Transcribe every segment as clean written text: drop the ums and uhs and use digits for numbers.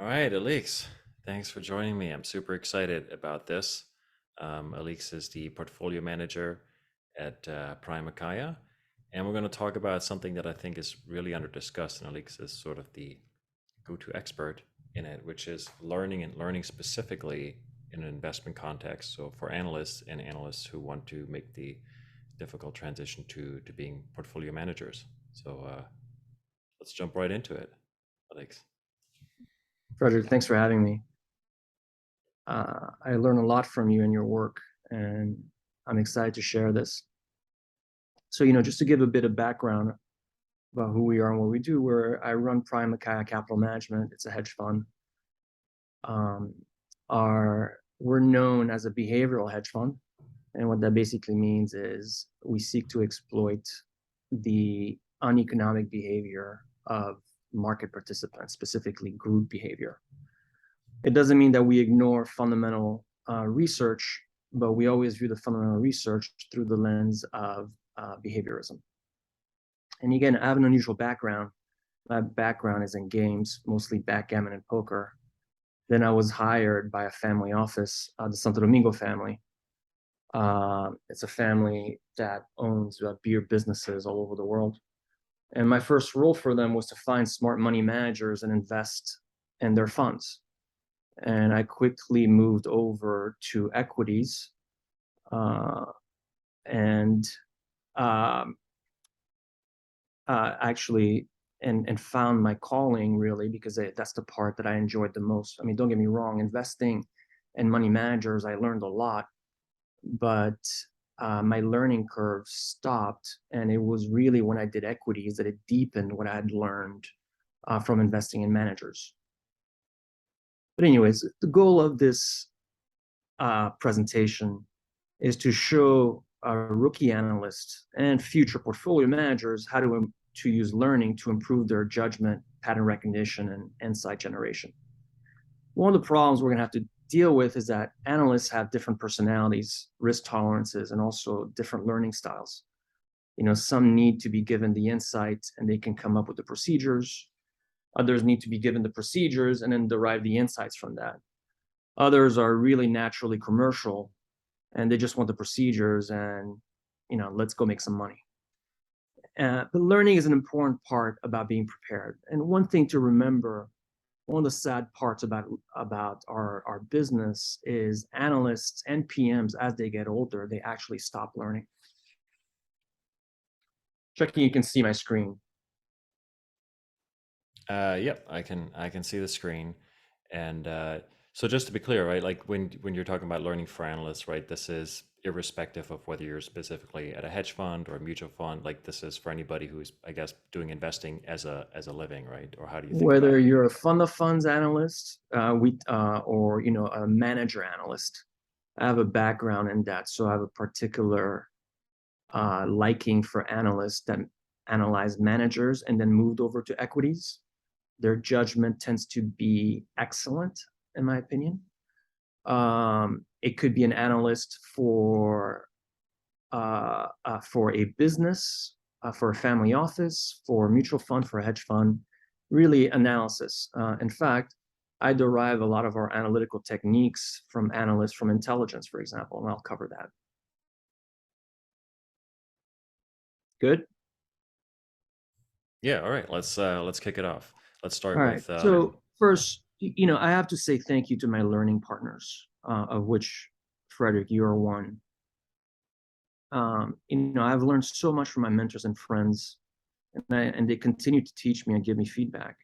All right, Alix, thanks for joining me. I'm super excited about this. Alix is the portfolio manager at Macaya, and we're going to talk about something that I think is really under discussed, and Alix is sort of the go-to expert in it, which is learning and learning specifically in an investment context. So for analysts and analysts who want to make the difficult transition to being portfolio managers. So let's jump right into it, Alix. Frederick, thanks for having me. I learn a lot from you and your work, and I'm excited to share this. So, just to give a bit of background about who we are and what we do, I run Macaya Capital Management. It's a hedge fund. We're known as a behavioral hedge fund, and what that basically means is we seek to exploit the uneconomic behavior of market participants, specifically group behavior. It doesn't mean that we ignore fundamental research, but we always view the fundamental research through the lens of behaviorism. And again, I have an unusual background. My background is in games, mostly backgammon and poker. Then I was hired by a family office, the Santo Domingo family. It's a family that owns beer businesses all over the world. And my first role for them was to find smart money managers and invest in their funds. And I quickly moved over to equities actually found my calling, really, because that's the part that I enjoyed the most. I mean, don't get me wrong, investing in money managers, I learned a lot, but my learning curve stopped. And it was really when I did equities that it deepened what I had learned from investing in managers. But anyways, the goal of this presentation is to show rookie analysts and future portfolio managers how to use learning to improve their judgment, pattern recognition, and insight generation. One of the problems we're going to have to deal with is that analysts have different personalities, risk tolerances, and also different learning styles. Some need to be given the insight and they can come up with the procedures. Others need to be given the procedures and then derive the insights from that. Others are really naturally commercial and they just want the procedures and, let's go make some money. But learning is an important part about being prepared. And one thing to remember, one of the sad parts about our business is analysts and PMs, as they get older, they actually stop learning. Checking, you can see my screen. Yep, I can see the screen, and so just to be clear, right? Like when you're talking about learning for analysts, right? This is irrespective of whether you're specifically at a hedge fund or a mutual fund. Like this is for anybody who's, I guess, doing investing as a living, right? Or how do you think Whether about it? you're a fund of funds analyst, or a manager analyst, I have a background in that, so I have a particular liking for analysts that analyze managers and then moved over to equities. Their judgment tends to be excellent, in my opinion. It could be an analyst for a business, for a family office, for a mutual fund, for a hedge fund, really analysis. In fact, I derive a lot of our analytical techniques from analysts from intelligence, for example, and I'll cover that. Good? Yeah, all right. Let's kick it off. Let's start All right. with So first, I have to say thank you to my learning partners, of which, Frederick, you are one. I've learned so much from my mentors and friends, and they continue to teach me and give me feedback.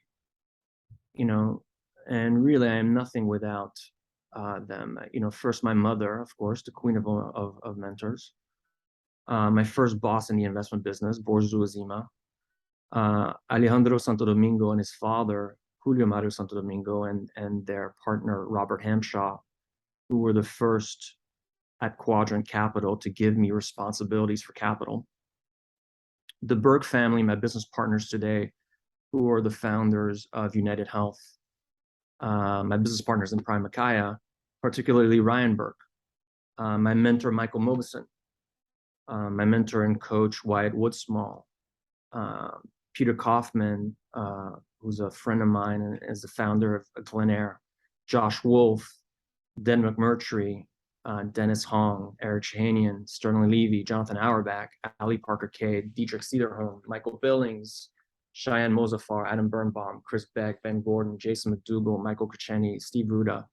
And really, I am nothing without them. First, my mother, of course, the queen of mentors. My first boss in the investment business, Borzu Azima. Alejandro Santo Domingo and his father, Julio Mario Santo Domingo, and their partner, Robert Hamshaw, who were the first at Quadrant Capital to give me responsibilities for capital. The Burke family, my business partners today, who are the founders of United Health, my business partners in Macaya, particularly Ryan Burke, my mentor, Michael Mobison, my mentor and coach, Wyatt Woodsmall, Peter Kaufman, who's a friend of mine and is the founder of Glenair, Josh Wolf, Den McMurtry, Dennis Hong, Eric Shahanian, Sterling Levy, Jonathan Auerbach, Ali Parker Cade, Dietrich Cederholm, Michael Billings, Cheyenne Mozafar, Adam Birnbaum, Chris Beck, Ben Gordon, Jason McDougall, Michael Kacheni, Steve Ruda,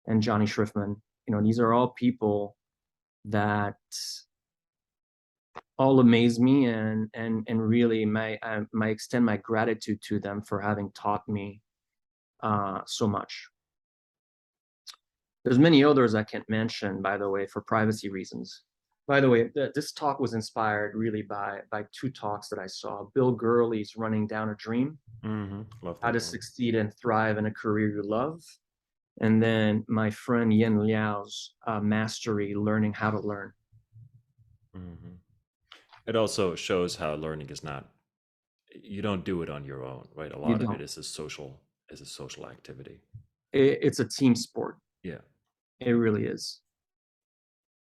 and Johnny Schriftman. These are all people that all amaze me and really my extend my gratitude to them for having taught me so much. There's many others I can't mention, by the way, for privacy reasons. By the way, this talk was inspired really by two talks that I saw. Bill Gurley's Running Down a Dream, Love How that to one. Succeed and Thrive in a Career You Love. And then my friend Yen Liao's Mastery, Learning How to Learn. It also shows how learning is not, you don't do it on your own, right? A You lot of it don't. is a social activity. It's a team sport. Yeah. It really is.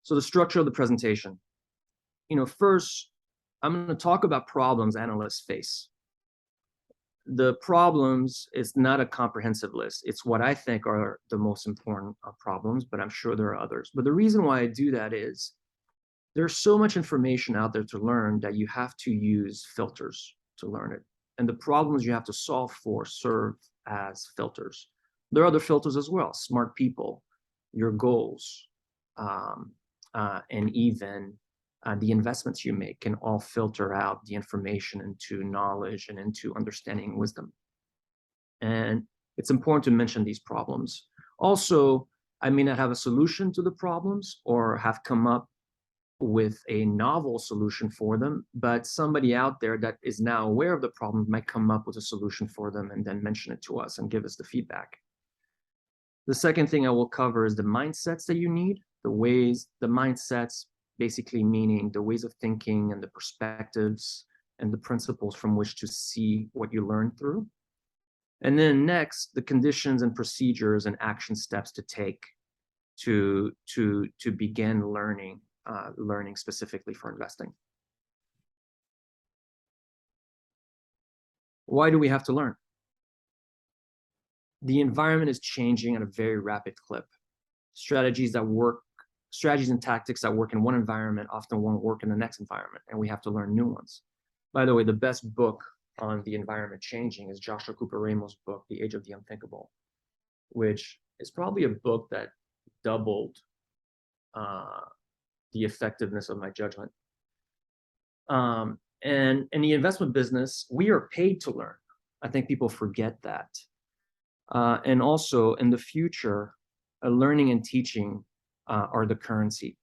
So the structure of the presentation. First, I'm going to talk about problems analysts face. The problems is not a comprehensive list. It's what I think are the most important problems, but I'm sure there are others. But the reason why I do that is there's so much information out there to learn that you have to use filters to learn it. And the problems you have to solve for serve as filters. There are other filters as well: smart people, your goals, and even the investments you make can all filter out the information into knowledge and into understanding and wisdom. And it's important to mention these problems. Also, I may not have a solution to the problems or have come up with a novel solution for them, but somebody out there that is now aware of the problem might come up with a solution for them and then mention it to us and give us the feedback. The second thing I will cover is the mindsets that you need, the mindsets basically meaning the ways of thinking and the perspectives and the principles from which to see what you learn through. And then next, the conditions and procedures and action steps to take to begin learning specifically for investing. Why do we have to learn? The environment is changing at a very rapid clip. Strategies and tactics that work in one environment often won't work in the next environment, and we have to learn new ones. By the way, the best book on the environment changing is Joshua Cooper Ramos' book, The Age of the Unthinkable, which is probably a book that doubled the effectiveness of my judgment. And in the investment business, we are paid to learn. I think people forget that. And also in the future, learning and teaching are the currency.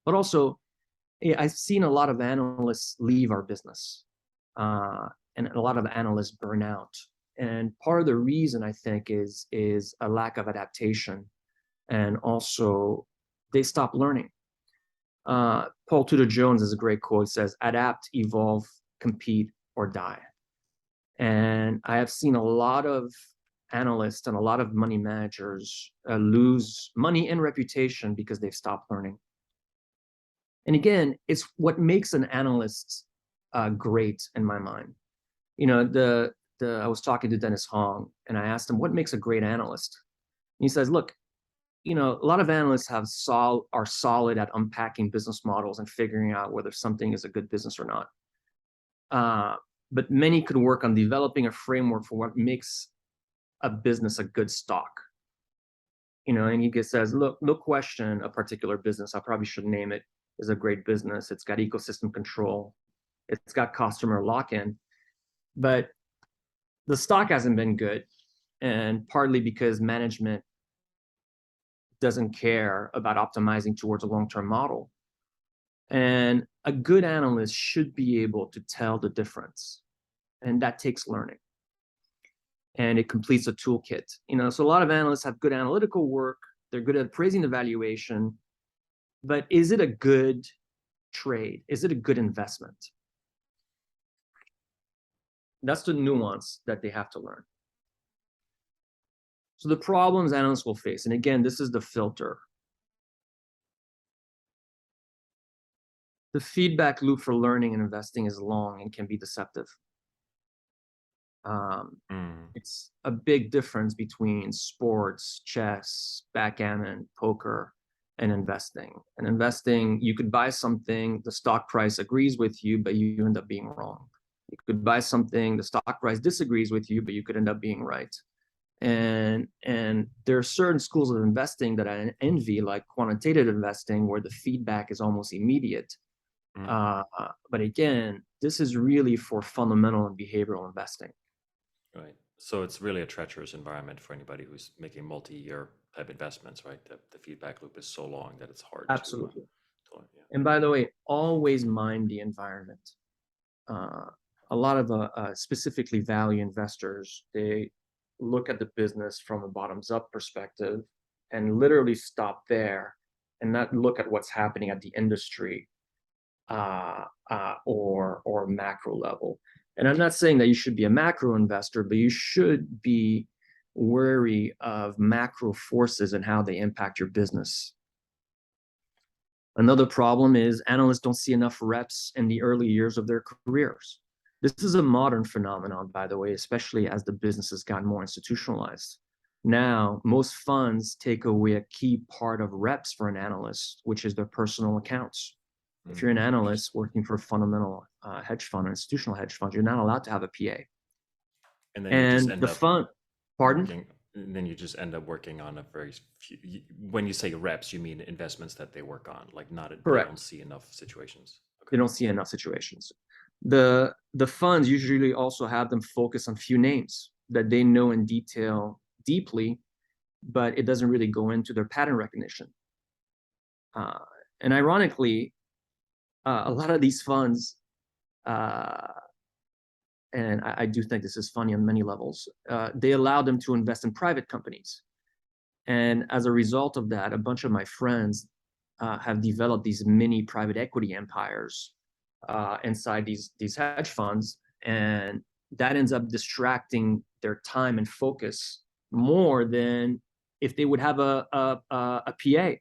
But also, I've seen a lot of analysts leave our business, and a lot of analysts burn out. And part of the reason, I think, is a lack of adaptation, and also they stop learning. Paul Tudor Jones has a great quote. It says, "Adapt, evolve, compete, or die." And I have seen a lot of analysts and a lot of money managers lose money and reputation because they've stopped learning. And again, it's what makes an analyst great in my mind. I was talking to Dennis Hong, and I asked him, what makes a great analyst? And he says, look, a lot of analysts are solid at unpacking business models and figuring out whether something is a good business or not. But many could work on developing a framework for what makes a business a good stock. And he says, look, no question, a particular business, I probably should name it, is a great business. It's got ecosystem control. It's got customer lock-in. But the stock hasn't been good, and partly because management doesn't care about optimizing towards a long-term model. And a good analyst should be able to tell the difference. And that takes learning. And it completes a toolkit. So a lot of analysts have good analytical work. They're good at appraising the valuation. But is it a good trade? Is it a good investment? That's the nuance that they have to learn. So the problems analysts will face, and again, this is the filter. The feedback loop for learning and investing is long and can be deceptive. Mm. It's a big difference between sports, chess, backgammon, poker, and investing. And investing, you could buy something, the stock price agrees with you, but you end up being wrong. You could buy something, the stock price disagrees with you, but you could end up being right. And there are certain schools of investing that I envy, like quantitative investing, where the feedback is almost immediate. Mm. But again, this is really for fundamental and behavioral investing. Right. So it's really a treacherous environment for anybody who's making multi-year type investments, right? The feedback loop is so long that it's hard Absolutely. yeah. And by the way, always mind the environment. Uh, a lot of specifically value investors, they look at the business from a bottoms up perspective and literally stop there and not look at what's happening at the industry or macro level. And I'm not saying that you should be a macro investor, but you should be wary of macro forces and how they impact your business. Another problem is analysts don't see enough reps in the early years of their careers. This is a modern phenomenon, by the way, especially as the business has gotten more institutionalized. Now, most funds take away a key part of reps for an analyst, which is their personal accounts. If you're an analyst working for a fundamental hedge fund or institutional hedge fund, you're not allowed to have a PA. And then you just And end the up fund, pardon? working, and then you just end up working on a very few, when you say reps, you mean investments that they work on, like not, they Correct. don't see enough situations. They don't see enough situations. The funds usually also have them focus on few names that they know in detail deeply, but it doesn't really go into their pattern recognition. And ironically, a lot of these funds, and I do think this is funny on many levels, they allow them to invest in private companies. And as a result of that, a bunch of my friends have developed these mini private equity empires inside these hedge funds, and that ends up distracting their time and focus more than if they would have a PA.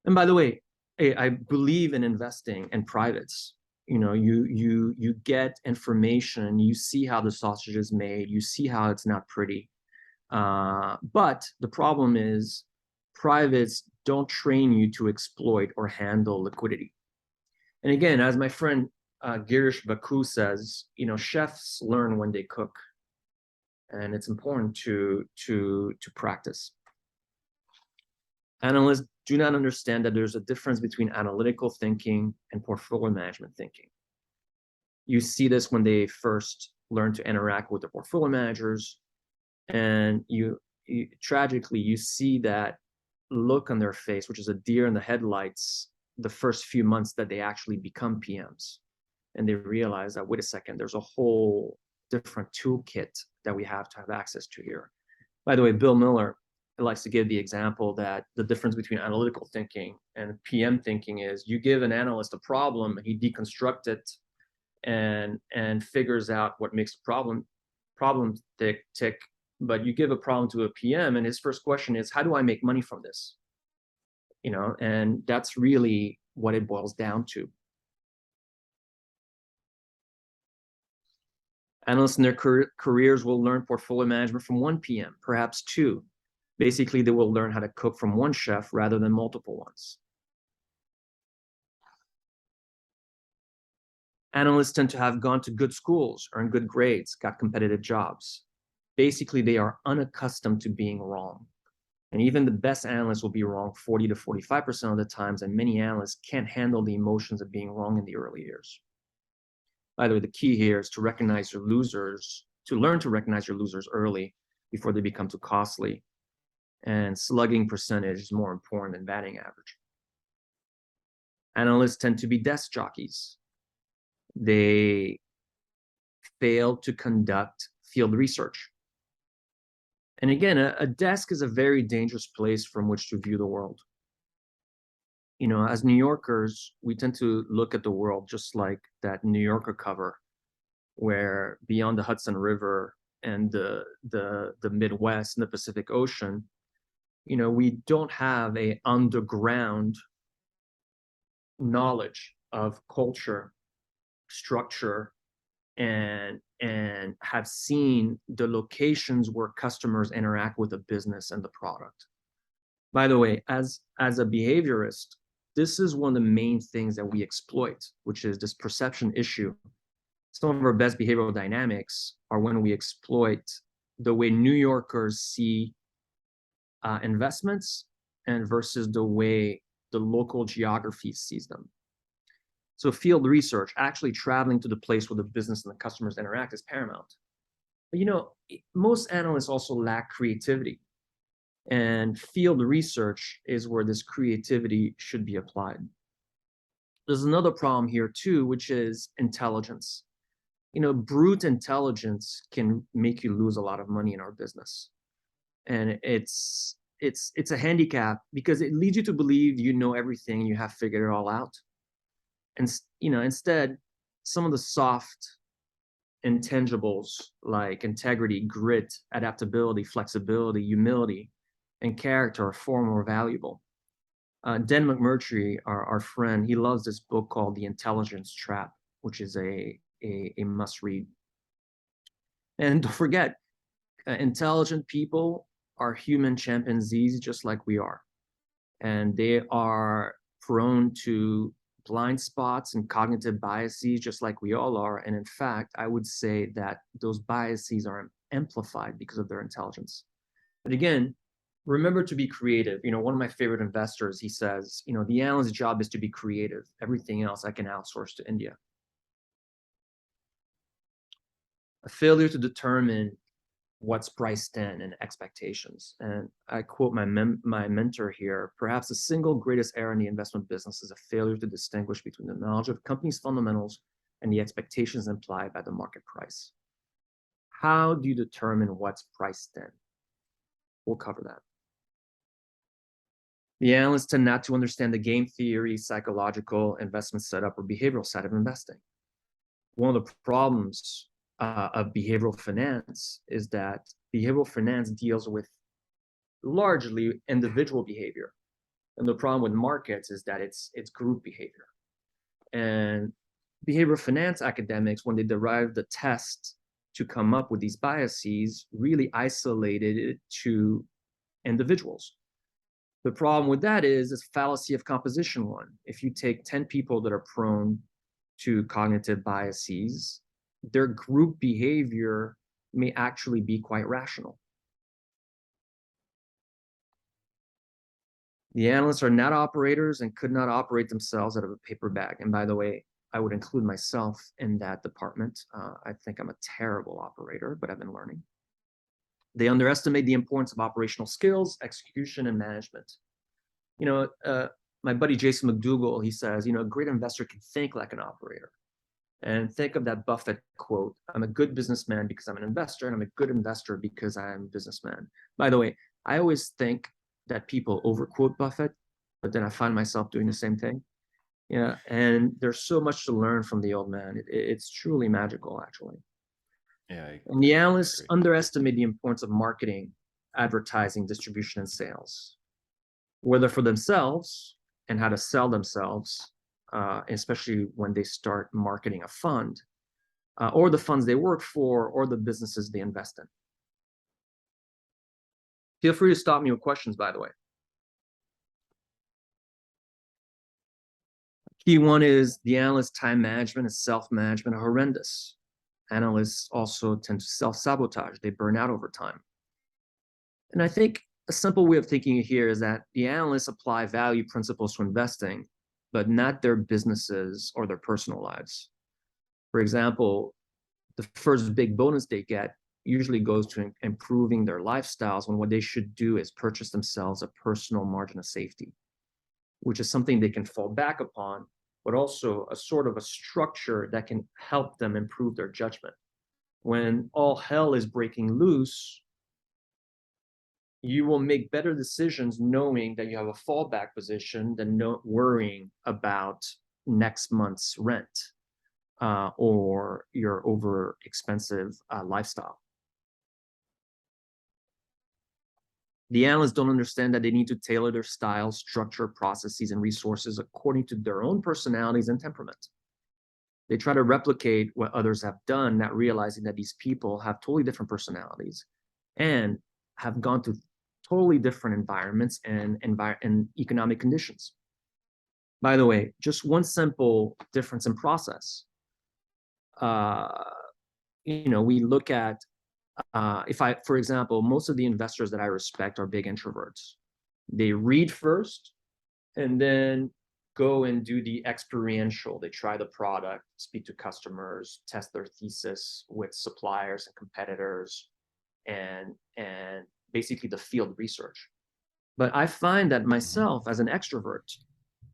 And by the way, I believe in investing in privates. You know, you get information, you see how the sausage is made, you see how it's not pretty. But the problem is privates don't train you to exploit or handle liquidity. And again, as my friend Girish Baku says, you know, chefs learn when they cook, and it's important to practice. Analysts do not understand that there's a difference between analytical thinking and portfolio management thinking. You see this when they first learn to interact with the portfolio managers, and you tragically, you see that look on their face, which is a deer in the headlights, the first few months that they actually become PMs. And they realize that, wait a second, there's a whole different toolkit that we have to have access to here. By the way, Bill Miller likes to give the example that the difference between analytical thinking and PM thinking is you give an analyst a problem, he deconstructs it and figures out what makes the problem tick. But you give a problem to a PM, and his first question is, how do I make money from this? You know, and that's really what it boils down to. Analysts in their careers will learn portfolio management from one PM, perhaps two. Basically, they will learn how to cook from one chef rather than multiple ones. Analysts tend to have gone to good schools, earned good grades, got competitive jobs. Basically, they are unaccustomed to being wrong. And even the best analysts will be wrong 40 to 45% of the times, and many analysts can't handle the emotions of being wrong in the early years. By the way, the key here is to recognize your losers, to learn to recognize your losers early before they become too costly. And slugging percentage is more important than batting average. Analysts tend to be desk jockeys. They fail to conduct field research. And again, a desk is a very dangerous place from which to view the world. You know, as New Yorkers, we tend to look at the world just like that New Yorker cover, where beyond the Hudson River and the Midwest and the Pacific Ocean, you know, we don't have a underground knowledge of culture, structure, and have seen the locations where customers interact with the business and the product. By the way, as a behaviorist, this is one of the main things that we exploit, which is this perception issue. Some of our best behavioral dynamics are when we exploit the way New Yorkers see investments and versus the way the local geography sees them. So field research, actually traveling to the place where the business and the customers interact, is paramount. But most analysts also lack creativity. And field research is where this creativity should be applied. There's another problem here too, which is intelligence. Brute intelligence can make you lose a lot of money in our business. And it's a handicap because it leads you to believe you know everything and you have figured it all out. And instead, some of the soft intangibles like integrity, grit, adaptability, flexibility, humility, and character are far more valuable. Dan McMurtry, our friend, he loves this book called The Intelligence Trap, which is a must-read. And don't forget, intelligent people are human chimpanzees just like we are. And they are prone to blind spots and cognitive biases just like we all are. And in fact, I would say that those biases are amplified because of their intelligence. But again, remember to be creative. One of my favorite investors, he says, the analyst's job is to be creative. Everything else I can outsource to India. A failure to determine what's priced in and expectations. And I quote my mentor here: perhaps the single greatest error in the investment business is a failure to distinguish between the knowledge of a company's fundamentals and the expectations implied by the market price. How do you determine what's priced in? We'll cover that. The analysts tend not to understand the game theory, psychological, investment setup, or behavioral side of investing. One of the problems of behavioral finance is that behavioral finance deals with largely individual behavior. And the problem with markets is that it's group behavior. And behavioral finance academics, when they derived the test to come up with these biases, really isolated it to individuals. The problem with that is this fallacy of composition one. If you take 10 people that are prone to cognitive biases, their group behavior may actually be quite rational. The analysts are not operators and could not operate themselves out of a paper bag. And by the way, I would include myself in that department. I think I'm a terrible operator, but I've been learning. They underestimate the importance of operational skills, execution, and management. My buddy Jason McDougall, he says, a great investor can think like an operator. And think of that Buffett quote: I'm a good businessman because I'm an investor, and I'm a good investor because I'm a businessman. By the way, I always think that people overquote Buffett, but then I find myself doing the same thing. And there's so much to learn from the old man. It's truly magical, actually. Yeah. And the analysts underestimate the importance of marketing, advertising, distribution, and sales, whether for themselves and how to sell themselves, especially when they start marketing a fund, or the funds they work for, or the businesses they invest in. Feel free to stop me with questions, by the way. Key one is the analyst time management and self-management are horrendous. Analysts also tend to self-sabotage. They burn out over time. And I think a simple way of thinking here is that the analysts apply value principles to investing, but not their businesses or their personal lives. For example, the first big bonus they get usually goes to improving their lifestyles, when what they should do is purchase themselves a personal margin of safety, which is something they can fall back upon, but also a sort of a structure that can help them improve their judgment. When all hell is breaking loose, you will make better decisions knowing that you have a fallback position than not worrying about next month's rent or your over expensive lifestyle. The analysts don't understand that they need to tailor their style, structure, processes, and resources according to their own personalities and temperament. They try to replicate what others have done, not realizing that these people have totally different personalities and have gone through totally different environments and economic conditions. By the way, just one simple difference in process. We look at, for example, most of the investors that I respect are big introverts. They read first and then go and do the experiential. They try the product, speak to customers, test their thesis with suppliers and competitors, and basically the field research. But I find that myself as an extrovert,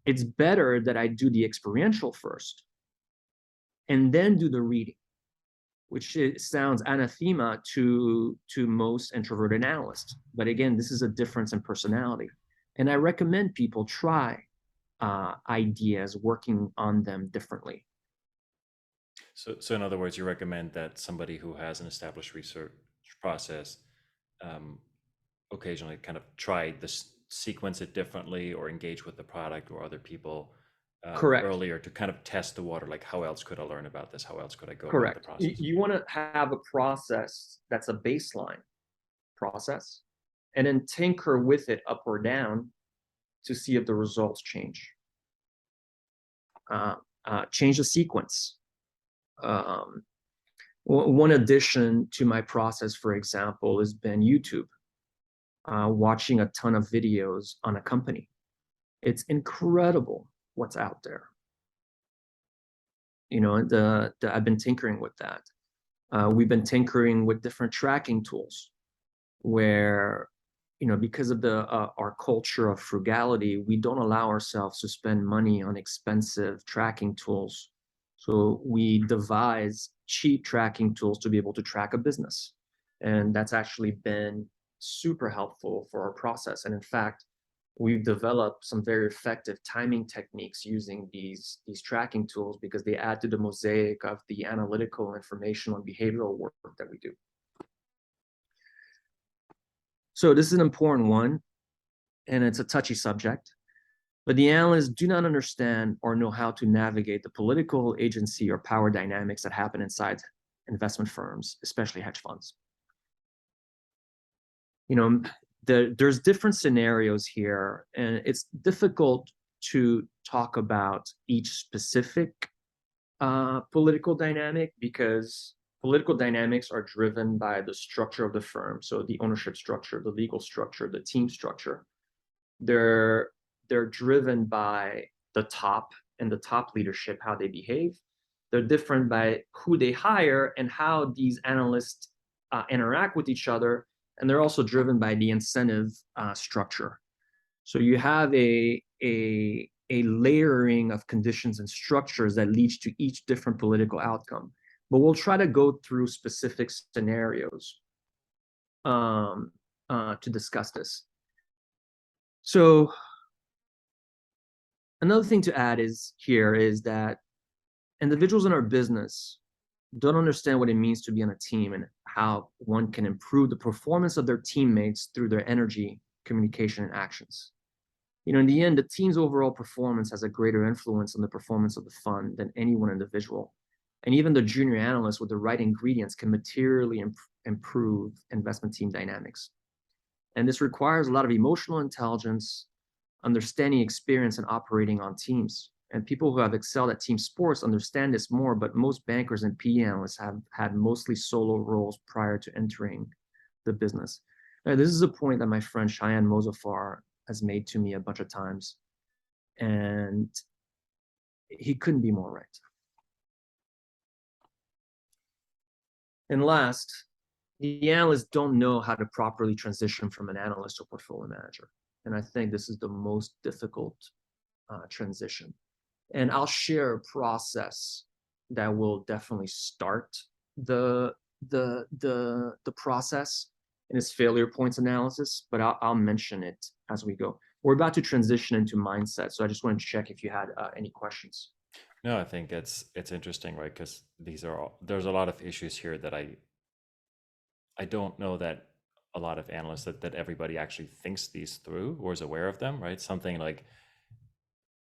it's better that I do the experiential first and then do the reading, which sounds anathema to most introverted analysts. But again, this is a difference in personality. And I recommend people try ideas, working on them differently. So in other words, you recommend that somebody who has an established research process occasionally kind of try this, sequence it differently, or engage with the product or other people Correct. earlier to kind of test the water, like how else could I learn about this? How else could I go Correct. about the process? You want to have a process that's a baseline process and then tinker with it up or down to see if the results change. Change the sequence. One addition to my process, for example, has been YouTube. Watching a ton of videos on a company. It's incredible what's out there. I've been tinkering with that. We've been tinkering with different tracking tools where, because of our culture of frugality, we don't allow ourselves to spend money on expensive tracking tools. So we devise cheap tracking tools to be able to track a business. And that's actually been super helpful for our process. And in fact, we've developed some very effective timing techniques using these tracking tools because they add to the mosaic of the analytical, informational, and behavioral work that we do. So this is an important one, and it's a touchy subject, but the analysts do not understand or know how to navigate the political agency or power dynamics that happen inside investment firms, especially hedge funds. There's different scenarios here, and it's difficult to talk about each specific political dynamic because political dynamics are driven by the structure of the firm. So the ownership structure, the legal structure, the team structure. They're driven by the top and the top leadership, how they behave. They're different by who they hire and how these analysts interact with each other. And they're also driven by the incentive structure. So you have a layering of conditions and structures that leads to each different political outcome. But we'll try to go through specific scenarios to discuss this. So another thing to add is that individuals in our business don't understand what it means to be on a team and how one can improve the performance of their teammates through their energy, communication, and actions. In the end, the team's overall performance has a greater influence on the performance of the fund than any one individual. And even the junior analyst with the right ingredients can materially improve investment team dynamics. And this requires a lot of emotional intelligence, understanding experience, and operating on teams. And people who have excelled at team sports understand this more, but most bankers and PE analysts have had mostly solo roles prior to entering the business. Now, this is a point that my friend Cheyenne Mozafar has made to me a bunch of times, and he couldn't be more right. And last, the analysts don't know how to properly transition from an analyst to a portfolio manager. And I think this is the most difficult transition. And I'll share a process that will definitely start the process in its failure points analysis, but I'll mention it as we go. We're about to transition into mindset, so I just want to check if you had any questions. No, I think it's interesting, right? Because there's a lot of issues here that I don't know that a lot of analysts that everybody actually thinks these through or is aware of them, right? Something like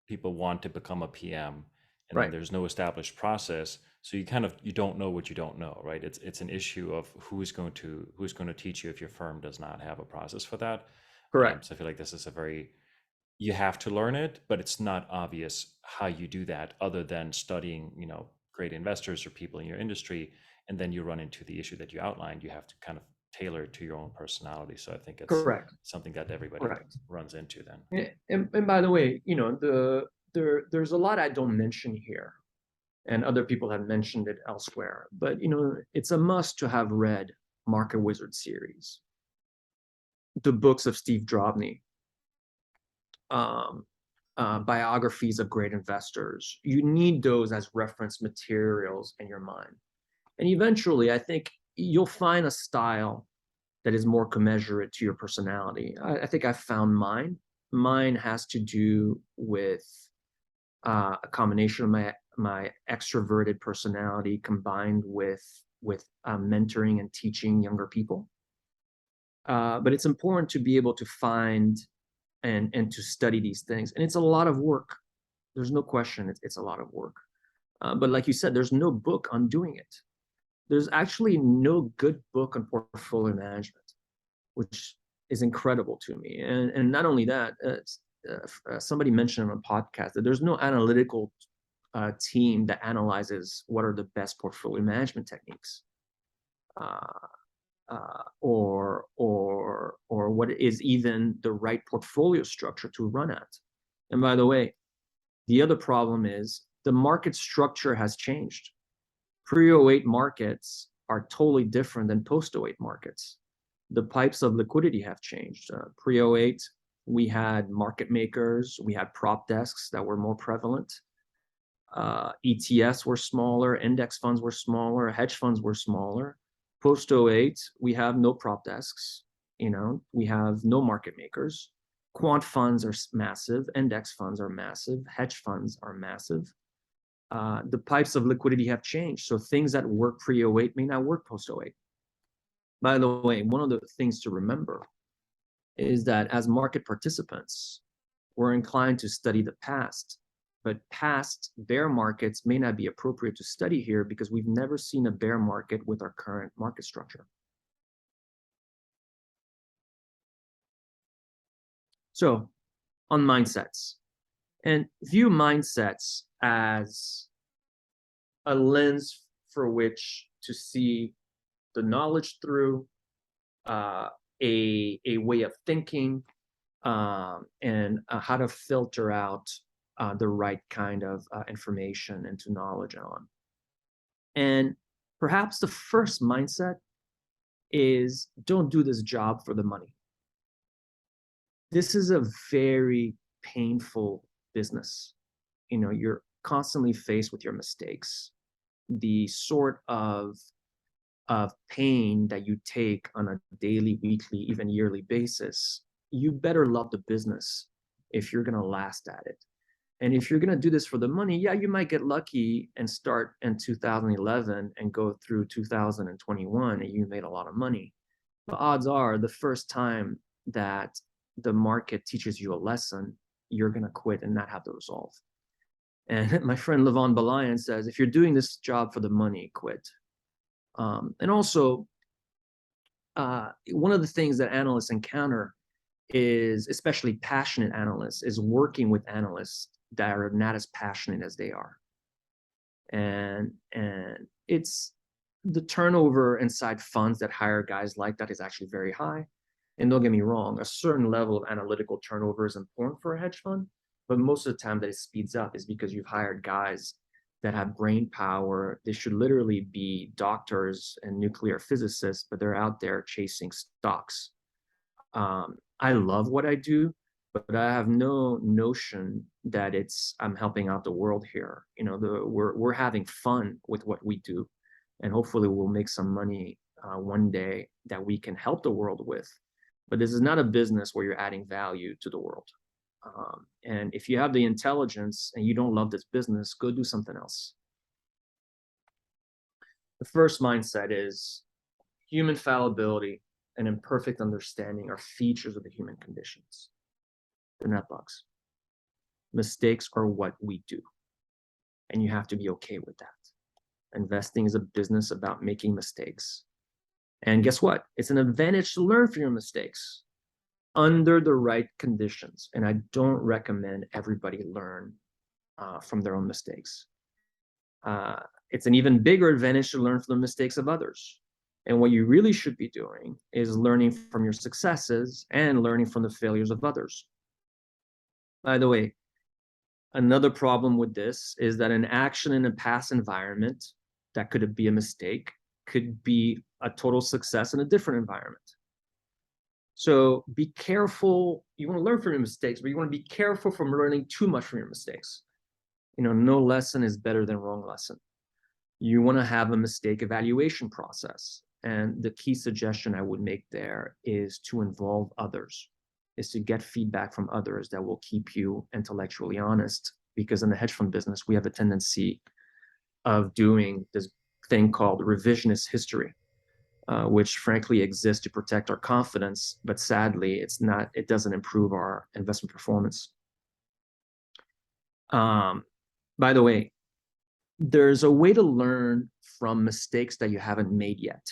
people want to become a PM and then Right. there's no established process. So you don't know what you don't know, right? It's an issue of who's going to teach you if your firm does not have a process for that. Correct. So I feel like this is a very, you have to learn it, but it's not obvious how you do that other than studying, great investors or people in your industry. And then you run into the issue that you outlined. You have to kind of tailor it to your own personality. So I think it's Correct. something that everybody Correct. runs into then. And by the way, there's a lot I don't mention here, and other people have mentioned it elsewhere. But it's a must to have read Market Wizard series, the books of Steve Drobny, um, biographies of great investors. You need those as reference materials in your mind. And eventually, I think you'll find a style that is more commensurate to your personality. I think I found mine. Mine has to do with a combination of my extroverted personality combined with mentoring and teaching younger people. But it's important to be able to find and to study these things, and it's a lot of work. There's no question, it's a lot of work. But like you said, there's no book on doing it. There's actually no good book on portfolio management, which is incredible to me. And not only that, somebody mentioned on a podcast that there's no analytical team that analyzes what are the best portfolio management techniques, or what is even the right portfolio structure to run at. And by the way, the other problem is the market structure has changed. Pre-08 markets are totally different than post-08 markets. The pipes of liquidity have changed. Pre-08, we had market makers, we had prop desks that were more prevalent. ETFs were smaller, index funds were smaller, hedge funds were smaller. Post-08, we have no prop desks, we have no market makers. Quant funds are massive, index funds are massive, hedge funds are massive. The pipes of liquidity have changed. So things that work pre-08 may not work post-08. By the way, one of the things to remember is that as market participants, we're inclined to study the past, but past bear markets may not be appropriate to study here because we've never seen a bear market with our current market structure. So on mindsets, and view mindsets as a lens for which to see the knowledge through, a way of thinking, and how to filter out the right kind of information into knowledge on. And perhaps the first mindset is don't do this job for the money. This is a very painful business. You're constantly faced with your mistakes. The sort of pain that you take on a daily, weekly, even yearly basis, you better love the business if you're going to last at it. And if you're going to do this for the money, yeah, you might get lucky and start in 2011 and go through 2021 and you made a lot of money. But odds are the first time that the market teaches you a lesson, you're going to quit and not have the resolve. And my friend Levon Balayan says, if you're doing this job for the money, quit. And also, one of the things that analysts encounter is, especially passionate analysts, is working with analysts that are not as passionate as they are. And it's the turnover inside funds that hire guys like that is actually very high. And don't get me wrong, a certain level of analytical turnover is important for a hedge fund, but most of the time that it speeds up is because you've hired guys that have brain power. They should literally be doctors and nuclear physicists, but they're out there chasing stocks. I love what I do, but I have no notion that I'm helping out the world here. We're having fun with what we do, and hopefully we'll make some money one day that we can help the world with. But this is not a business where you're adding value to the world. And if you have the intelligence and you don't love this business, go do something else. The first mindset is human fallibility and imperfect understanding are features of the human conditions. They're not bugs. Mistakes are what we do. and you have to be okay with that. Investing is a business about making mistakes. And guess what? It's an advantage to learn from your mistakes under the right conditions. And I don't recommend everybody learn from their own mistakes. It's an even bigger advantage to learn from the mistakes of others. And what you really should be doing is learning from your successes and learning from the failures of others. By the way, another problem with this is that an action in a past environment that could be a mistake could be a total success in a different environment. So be careful. You want to learn from your mistakes, but you want to be careful from learning too much from your mistakes. No lesson is better than wrong lesson. You want to have a mistake evaluation process. And the key suggestion I would make there is to involve others, is to get feedback from others that will keep you intellectually honest. Because in the hedge fund business, we have a tendency of doing this thing called revisionist history, which frankly exists to protect our confidence, but sadly, it doesn't improve our investment performance. By the way, there's a way to learn from mistakes that you haven't made yet.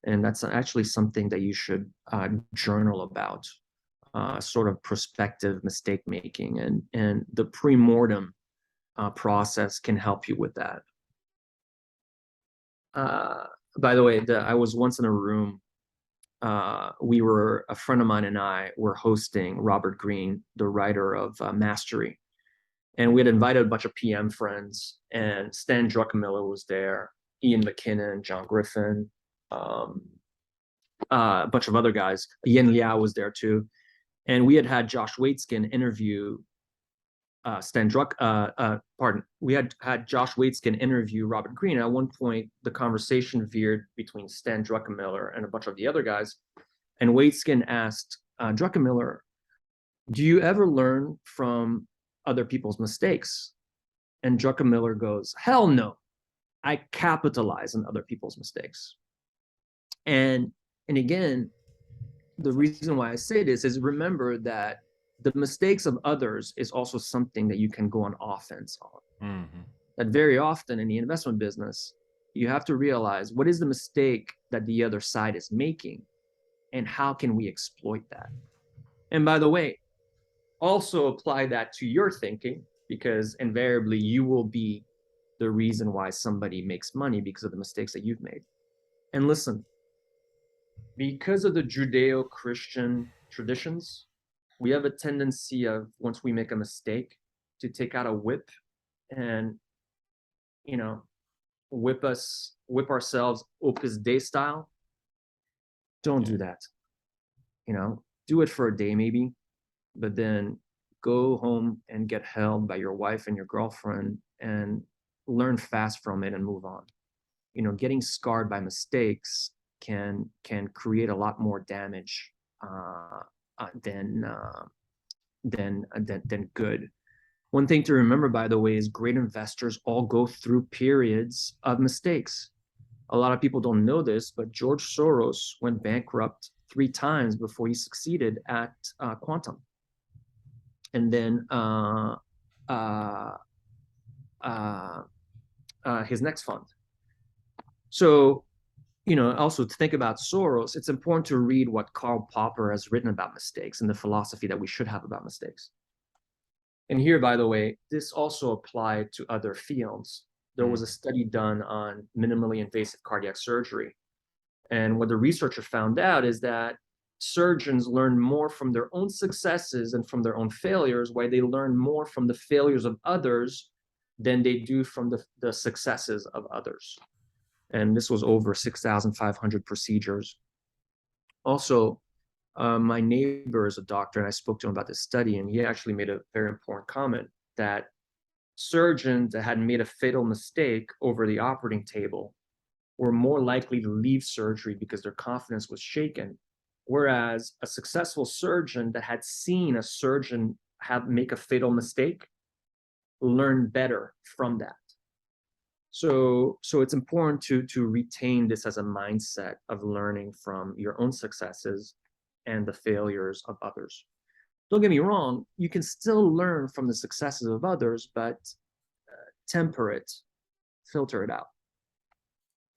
And that's actually something that you should journal about, sort of prospective mistake making. And the pre-mortem process can help you with that. By the way, I was once in a room. A friend of mine and I were hosting Robert Greene, the writer of Mastery. And we had invited a bunch of PM friends, and Stan Druckenmiller was there, Ian McKinnon, John Griffin, a bunch of other guys. Yen Liao was there too. And we had Josh Waitzkin interview we had Josh Waitzkin interview Robert Greene. At one point, the conversation veered between Stan Druckenmiller and a bunch of the other guys. And Waitzkin asked Druckenmiller, do you ever learn from other people's mistakes? And Druckenmiller goes, hell no, I capitalize on other people's mistakes. And again, the reason why I say this is remember that the mistakes of others is also something that you can go on offense on. Mm-hmm. That very often in the investment business, you have to realize what is the mistake that the other side is making and how can we exploit that? And by the way, also apply that to your thinking, because invariably you will be the reason why somebody makes money because of the mistakes that you've made. And listen, because of the Judeo-Christian traditions, we have a tendency of, once we make a mistake, to take out a whip and, whip ourselves Opus Dei style. Don't do that. Do it for a day maybe, but then go home and get held by your wife and your girlfriend and learn fast from it and move on. Getting scarred by mistakes can create a lot more damage than good. One thing to remember, by the way, is great investors all go through periods of mistakes. A lot of people don't know this, but George Soros went bankrupt 3 times before he succeeded at Quantum. And then his next fund. So, also to think about Soros, it's important to read what Karl Popper has written about mistakes and the philosophy that we should have about mistakes. And here, by the way, this also applied to other fields. There was a study done on minimally invasive cardiac surgery. And what the researcher found out is that surgeons learn more from their own successes and from their own failures, while they learn more from the failures of others than they do from the successes of others. And this was over 6,500 procedures. Also, my neighbor is a doctor, and I spoke to him about this study, and he actually made a very important comment that surgeons that had made a fatal mistake over the operating table were more likely to leave surgery because their confidence was shaken, whereas a successful surgeon that had seen a surgeon make a fatal mistake learned better from that. So it's important to retain this as a mindset of learning from your own successes and the failures of others. Don't get me wrong, you can still learn from the successes of others, but temper it, filter it out.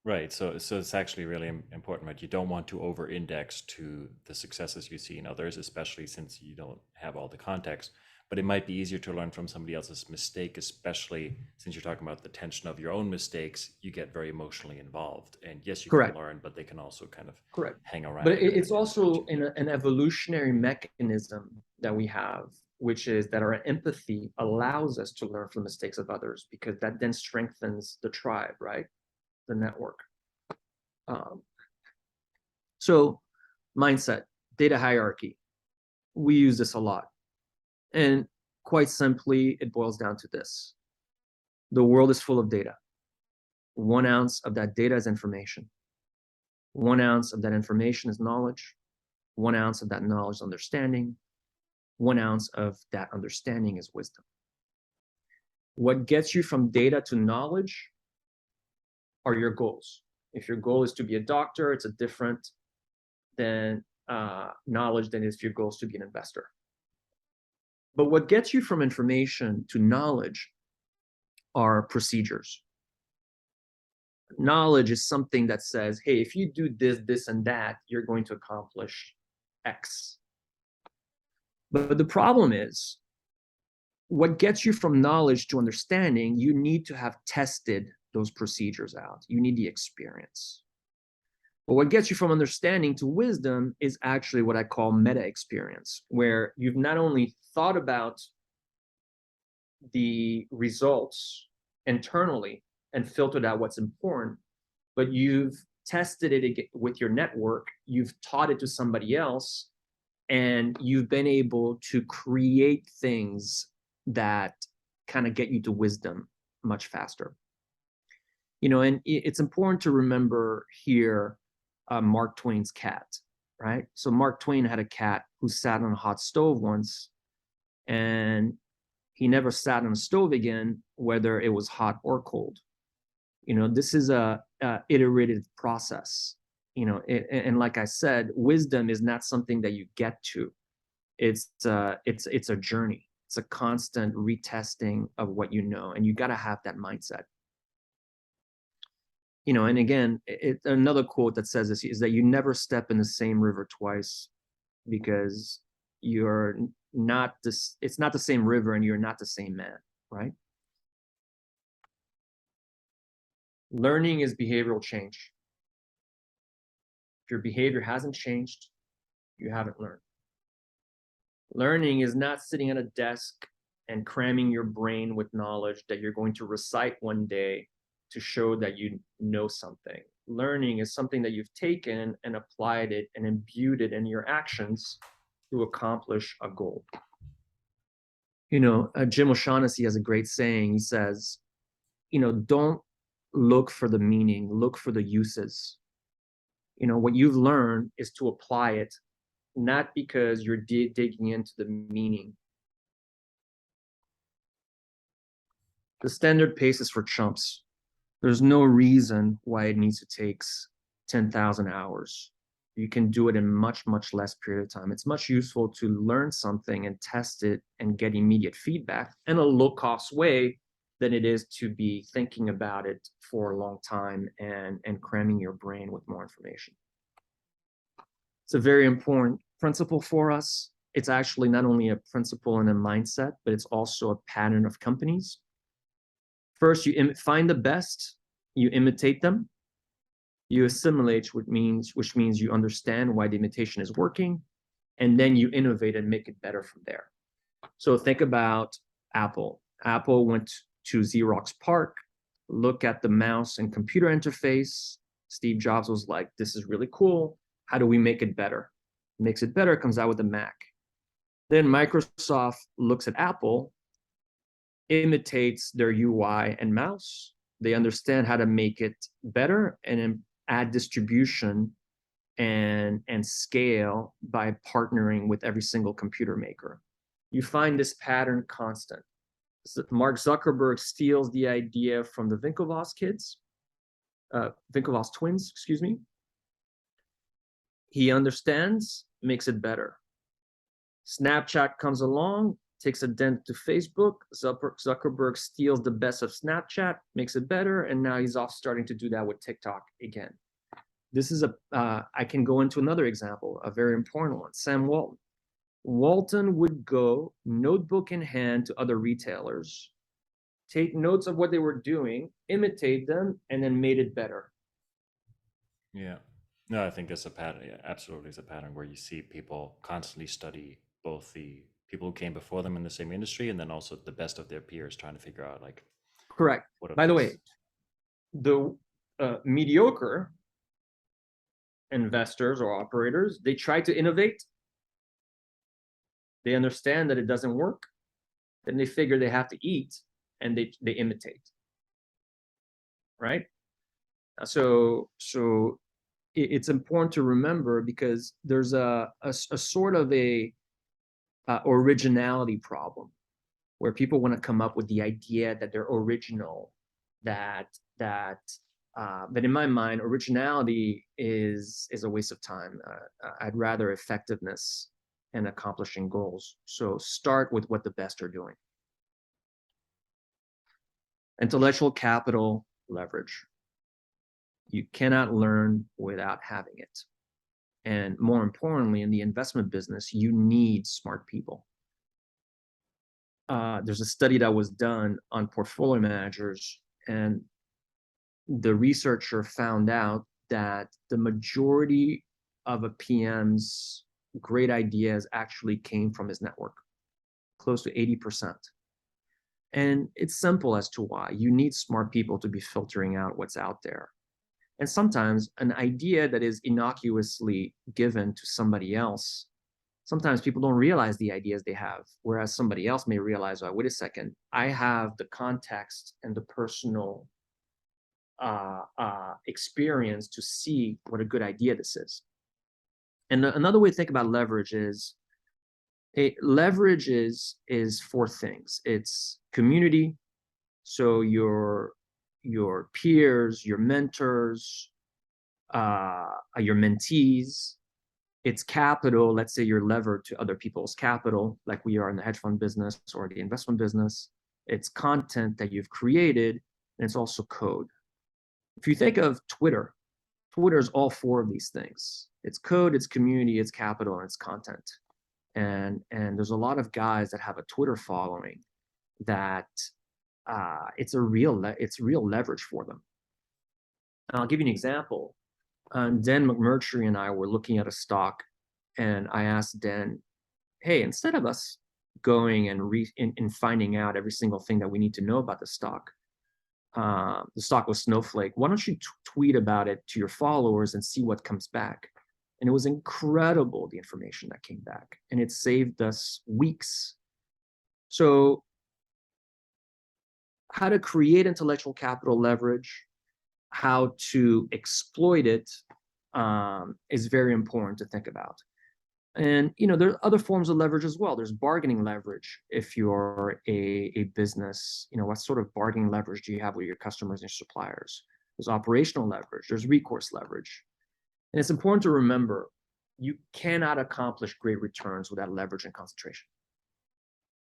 Right. So it's actually really important, right? You don't want to over-index to the successes you see in others, especially since you don't have all the context. But it might be easier to learn from somebody else's mistake, especially since you're talking about the tension of your own mistakes. You get very emotionally involved, and yes, you can Correct. learn, but they can also kind of Correct. hang around. But and it's affect also you. an evolutionary mechanism that we have, which is that our empathy allows us to learn from the mistakes of others, because that then strengthens the tribe, right? The network. So mindset, data hierarchy. We use this a lot. And quite simply, it boils down to this. The world is full of data. 1 ounce of that data is information. 1 ounce of that information is knowledge. 1 ounce of that knowledge is understanding. 1 ounce of that understanding is wisdom. What gets you from data to knowledge are your goals. If your goal is to be a doctor, it's a different than knowledge than if your goal is to be an investor. But what gets you from information to knowledge are procedures. Knowledge is something that says, hey, if you do this, this, and that, you're going to accomplish X. But the problem is, what gets you from knowledge to understanding, you need to have tested those procedures out. You need the experience. But what gets you from understanding to wisdom is actually what I call meta experience, where you've not only thought about the results internally and filtered out what's important, but you've tested it with your network, you've taught it to somebody else, and you've been able to create things that kind of get you to wisdom much faster. You know, and it's important to remember here Mark Twain's cat, right? So Mark Twain had a cat who sat on a hot stove once, and he never sat on a stove again, whether it was hot or cold. You know, this is a iterative process. You know, and like I said, wisdom is not something that you get to. It's a journey. It's a constant retesting of what you know, and you got to have that mindset. You know, and again, another quote that says this is that you never step in the same river twice, because you're not this. It's not the same river, and you're not the same man, right? Learning is behavioral change. If your behavior hasn't changed, you haven't learned. Learning is not sitting at a desk and cramming your brain with knowledge that you're going to recite one day to show that you know something. Learning is something that you've taken and applied it and imbued it in your actions to accomplish a goal. You know, Jim O'Shaughnessy has a great saying. He says, you know, don't look for the meaning, look for the uses. You know, what you've learned is to apply it, not because you're digging into the meaning. The standard pace is for chumps. There's no reason why it needs to take 10,000 hours. You can do it in much, much less period of time. It's much useful to learn something and test it and get immediate feedback in a low-cost way than it is to be thinking about it for a long time and cramming your brain with more information. It's a very important principle for us. It's actually not only a principle and a mindset, but it's also a pattern of companies. First, you find the best, you imitate them, you assimilate, which means you understand why the imitation is working, and then you innovate and make it better from there. So think about Apple. Apple went to Xerox PARC, look at the mouse and computer interface. Steve Jobs was like, this is really cool. How do we make it better? Makes it better, comes out with the Mac. Then Microsoft looks at Apple, imitates their UI and mouse. They understand how to make it better and add distribution and scale by partnering with every single computer maker. You find this pattern constant. Mark Zuckerberg steals the idea from the Winklevoss kids, Winklevoss twins, excuse me. He understands, makes it better. Snapchat comes along, takes a dent to Facebook. Zuckerberg steals the best of Snapchat, makes it better, and now he's off starting to do that with TikTok again. This is I can go into another example, a very important one, Sam Walton. Walton would go notebook in hand to other retailers, take notes of what they were doing, imitate them, and then made it better. Yeah. No, I think that's a pattern. Yeah, absolutely, it's a pattern where you see people constantly study both the people who came before them in the same industry and then also the best of their peers, trying to figure out like Correct. what By the way, the mediocre investors or operators, they try to innovate. They understand that it doesn't work. Then they figure they have to eat, and they imitate. Right? So it's important to remember, because there's a sort of a originality problem where people want to come up with the idea that they're original, that in my mind, originality is a waste of time. I'd rather effectiveness and accomplishing goals. So start with what the best are doing. Intellectual capital leverage. You cannot learn without having it. And more importantly, in the investment business, you need smart people. There's a study that was done on portfolio managers, and the researcher found out that the majority of a PM's great ideas actually came from his network, close to 80%. And it's simple as to why. You need smart people to be filtering out what's out there. And sometimes an idea that is innocuously given to somebody else, sometimes people don't realize the ideas they have, whereas somebody else may realize, oh, wait a second, I have the context and the personal experience to see what a good idea this is. And another way to think about leverage is, leverage is four things. It's community, so your peers, your mentors, your mentees. It's capital. Let's say you're levered to other people's capital, like we are in the hedge fund business or the investment business. It's content that you've created, and it's also code. If you think of Twitter, Twitter is all four of these things. It's code, it's community, it's capital, and it's content. And there's a lot of guys that have a Twitter following that it's real leverage for them. And I'll give you an example. Dan McMurtry and I were looking at a stock, and I asked Dan, hey, instead of us going and finding out every single thing that we need to know about the stock was Snowflake, why don't you tweet about it to your followers and see what comes back? And it was incredible, the information that came back, and it saved us weeks. So how to create intellectual capital leverage, how to exploit it, is very important to think about. And there are other forms of leverage as well. There's bargaining leverage. If you're a business, what sort of bargaining leverage do you have with your customers and your suppliers? There's operational leverage. There's recourse leverage. And it's important to remember, you cannot accomplish great returns without leverage and concentration.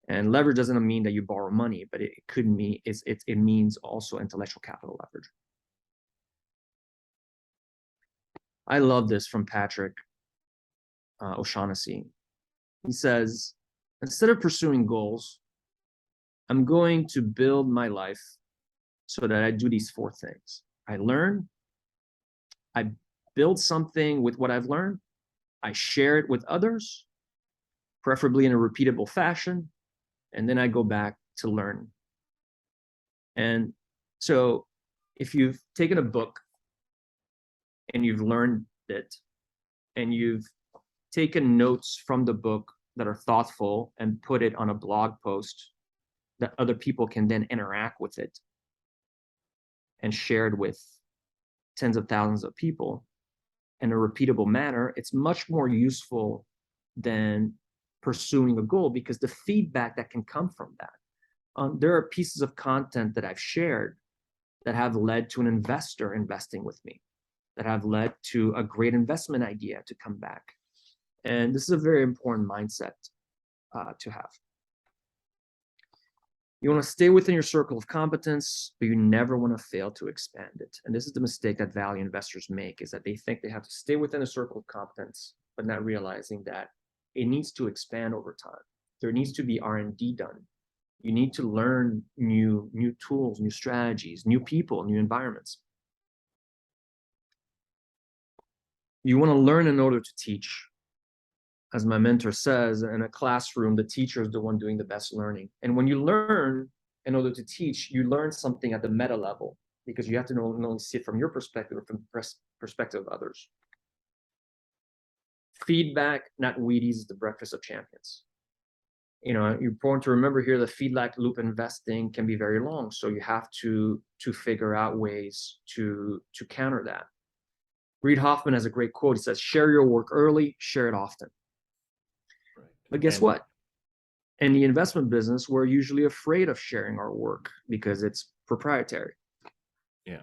And leverage doesn't mean that you borrow money, but it could mean it means also intellectual capital leverage. I love this from Patrick O'Shaughnessy. He says, instead of pursuing goals, I'm going to build my life so that I do these four things. I learn, I build something with what I've learned, I share it with others, preferably in a repeatable fashion, and then I go back to learn. And so if you've taken a book and you've learned it, and you've taken notes from the book that are thoughtful and put it on a blog post that other people can then interact with it and share it with tens of thousands of people in a repeatable manner, it's much more useful than pursuing a goal, because the feedback that can come from that. There are pieces of content that I've shared that have led to an investor investing with me, that have led to a great investment idea to come back. And this is a very important mindset to have. You want to stay within your circle of competence, but you never want to fail to expand it. And this is the mistake that value investors make, is that they think they have to stay within a circle of competence, but not realizing that it needs to expand over time. There needs to be R&D done. You need to learn new tools, new strategies, new people, new environments. You want to learn in order to teach. As my mentor says, in a classroom, the teacher is the one doing the best learning. And when you learn in order to teach, you learn something at the meta level, because you have to not only see it from your perspective, but from the perspective of others. Feedback, not Wheaties, is the breakfast of champions. You know, you're important to remember here, the feedback loop investing can be very long. So you have to figure out ways to counter that. Reid Hoffman has a great quote. He says, share your work early, share it often. Right. But guess what? In the investment business, we're usually afraid of sharing our work because it's proprietary. Yeah.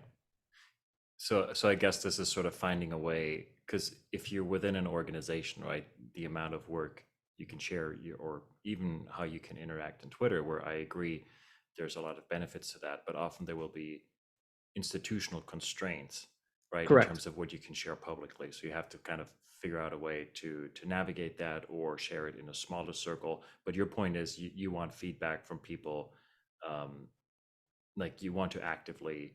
So I guess this is sort of finding a way, because if you're within an organization, right, the amount of work you can share, or even how you can interact in Twitter, where I agree there's a lot of benefits to that, but often there will be institutional constraints, right? Correct. In terms of what you can share publicly. So you have to kind of figure out a way to navigate that, or share it in a smaller circle. But your point is you want feedback from people, like you want to actively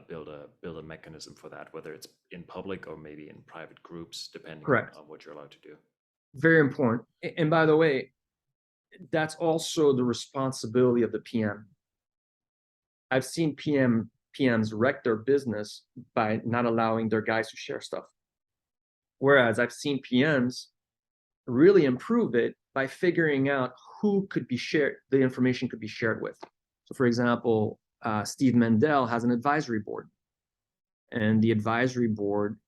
build a mechanism for that, whether it's in public or maybe in private groups, depending on what you're allowed to do. Very important. And by the way, that's also the responsibility of the PM. I've seen PMs wreck their business by not allowing their guys to share stuff. Whereas I've seen PMs really improve it by figuring out who could be shared, the information could be shared with. So for example, Steve Mendel has an advisory board, and the advisory board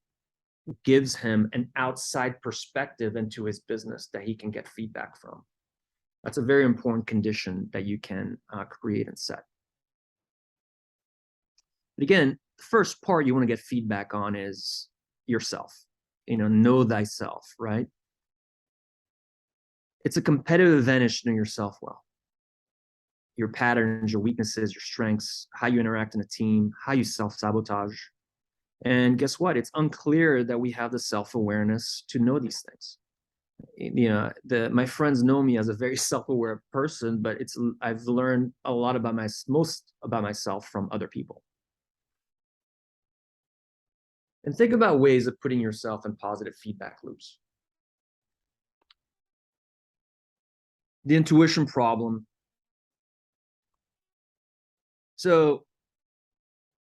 gives him an outside perspective into his business that he can get feedback from. That's a very important condition that you can create and set. But again, the first part you want to get feedback on is yourself. Know thyself, right? It's a competitive advantage to know yourself well. Your patterns, your weaknesses, your strengths, how you interact in a team, how you self-sabotage. And guess what? It's unclear that we have the self-awareness to know these things. My friends know me as a very self-aware person, but I've learned a lot about most about myself from other people. And think about ways of putting yourself in positive feedback loops. The intuition problem. So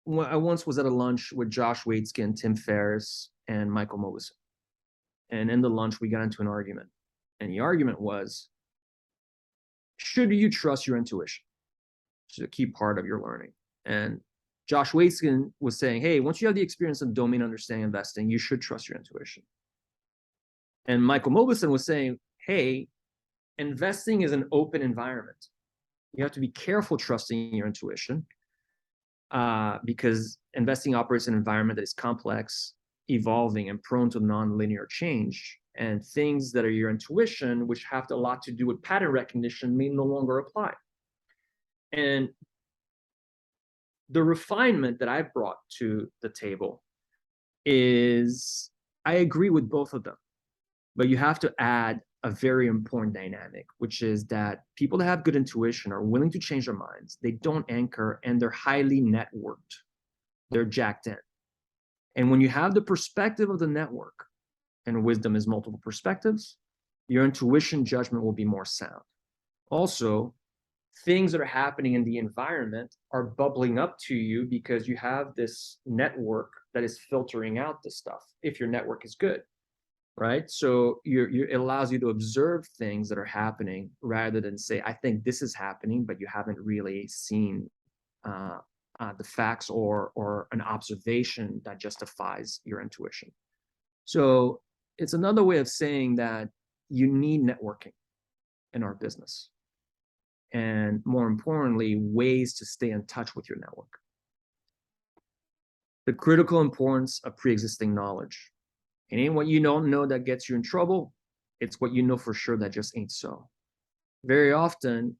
I once was at a lunch with Josh Waitzkin, Tim Ferriss, and Michael Mauboussin. And in the lunch, we got into an argument. And the argument was, should you trust your intuition? Which is a key part of your learning. And Josh Waitzkin was saying, hey, once you have the experience of domain understanding investing, you should trust your intuition. And Michael Mauboussin was saying, hey, investing is an open environment. You have to be careful trusting your intuition, because investing operates in an environment that is complex, evolving, and prone to non-linear change. And things that are your intuition, which have a lot to do with pattern recognition, may no longer apply. And the refinement that I've brought to the table is, I agree with both of them, but you have to add a very important dynamic, which is that people that have good intuition are willing to change their minds. They don't anchor, and they're highly networked. They're jacked in. And when you have the perspective of the network, and wisdom is multiple perspectives, your intuition judgment will be more sound. Also, things that are happening in the environment are bubbling up to you because you have this network that is filtering out the stuff, if your network is good, right? So it allows you to observe things that are happening rather than say, I think this is happening, but you haven't really seen the facts or an observation that justifies your intuition. So it's another way of saying that you need networking in our business. And more importantly, ways to stay in touch with your network. The critical importance of pre-existing knowledge. It ain't what you don't know that gets you in trouble. It's what you know for sure that just ain't so. Very often,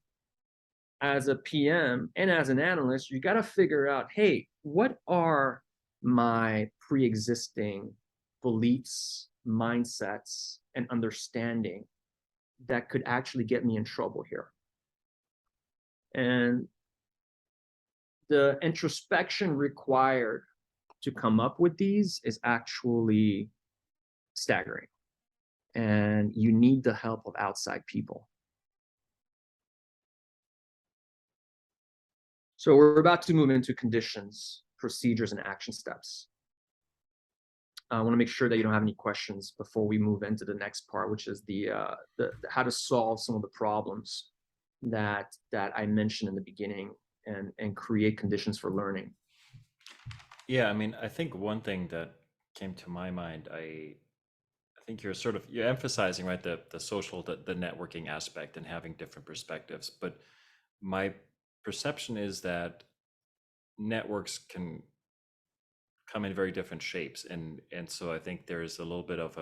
as a PM and as an analyst, you got to figure out, hey, what are my pre-existing beliefs, mindsets, and understanding that could actually get me in trouble here? And the introspection required to come up with these is actually staggering. And you need the help of outside people. So we're about to move into conditions, procedures, and action steps. I want to make sure that you don't have any questions before we move into the next part, which is the how to solve some of the problems that I mentioned in the beginning and create conditions for learning. Yeah, I mean, I think one thing that came to my mind, I think you're emphasizing, right, the social, the networking aspect and having different perspectives. But my perception is that networks can come in very different shapes, and so I think there's a little bit of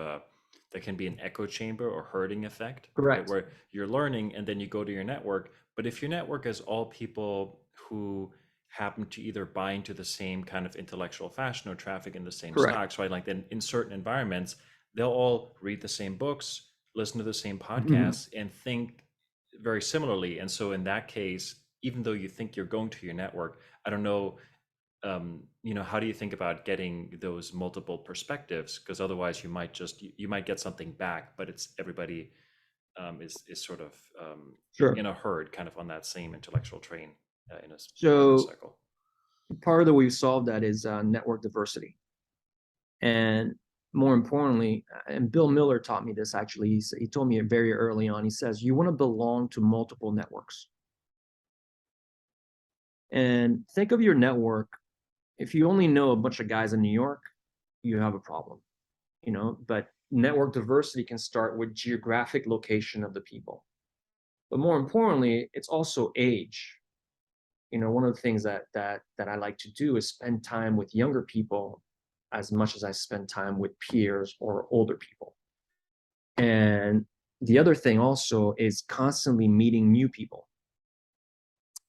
there can be an echo chamber or herding effect, right, Correct. where you're learning and then you go to your network. But if your network is all people who happen to either buy into the same kind of intellectual fashion or traffic in the same Correct. stocks, right? Like then in certain environments, they'll all read the same books, listen to the same podcasts, and think very similarly. And so in that case, even though you think you're going to your network, I don't know, how do you think about getting those multiple perspectives? Because otherwise, you might get something back, but it's everybody is sort of Sure. in a herd, kind of on that same intellectual train in a So cycle. part of the way we solve that is network diversity, and more importantly, and Bill Miller taught me this actually. He told me it very early on. He says you want to belong to multiple networks, and think of your network. If you only know a bunch of guys in New York, you have a problem, but network diversity can start with geographic location of the people. But more importantly, it's also age. One of the things that I like to do is spend time with younger people as much as I spend time with peers or older people. And the other thing also is constantly meeting new people.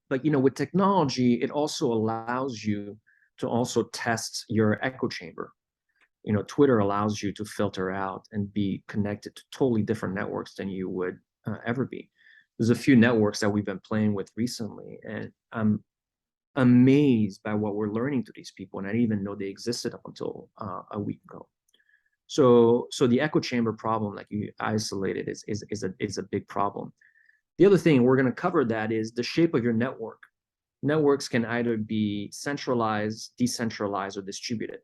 But with technology, it also allows you to also test your echo chamber. Twitter allows you to filter out and be connected to totally different networks than you would ever be. There's a few networks that we've been playing with recently, and I'm amazed by what we're learning to these people, and I didn't even know they existed up until a week ago. So the echo chamber problem, like you isolated, is a big problem. The other thing we're going to cover that is the shape of your network. Networks can either be centralized, decentralized, or distributed.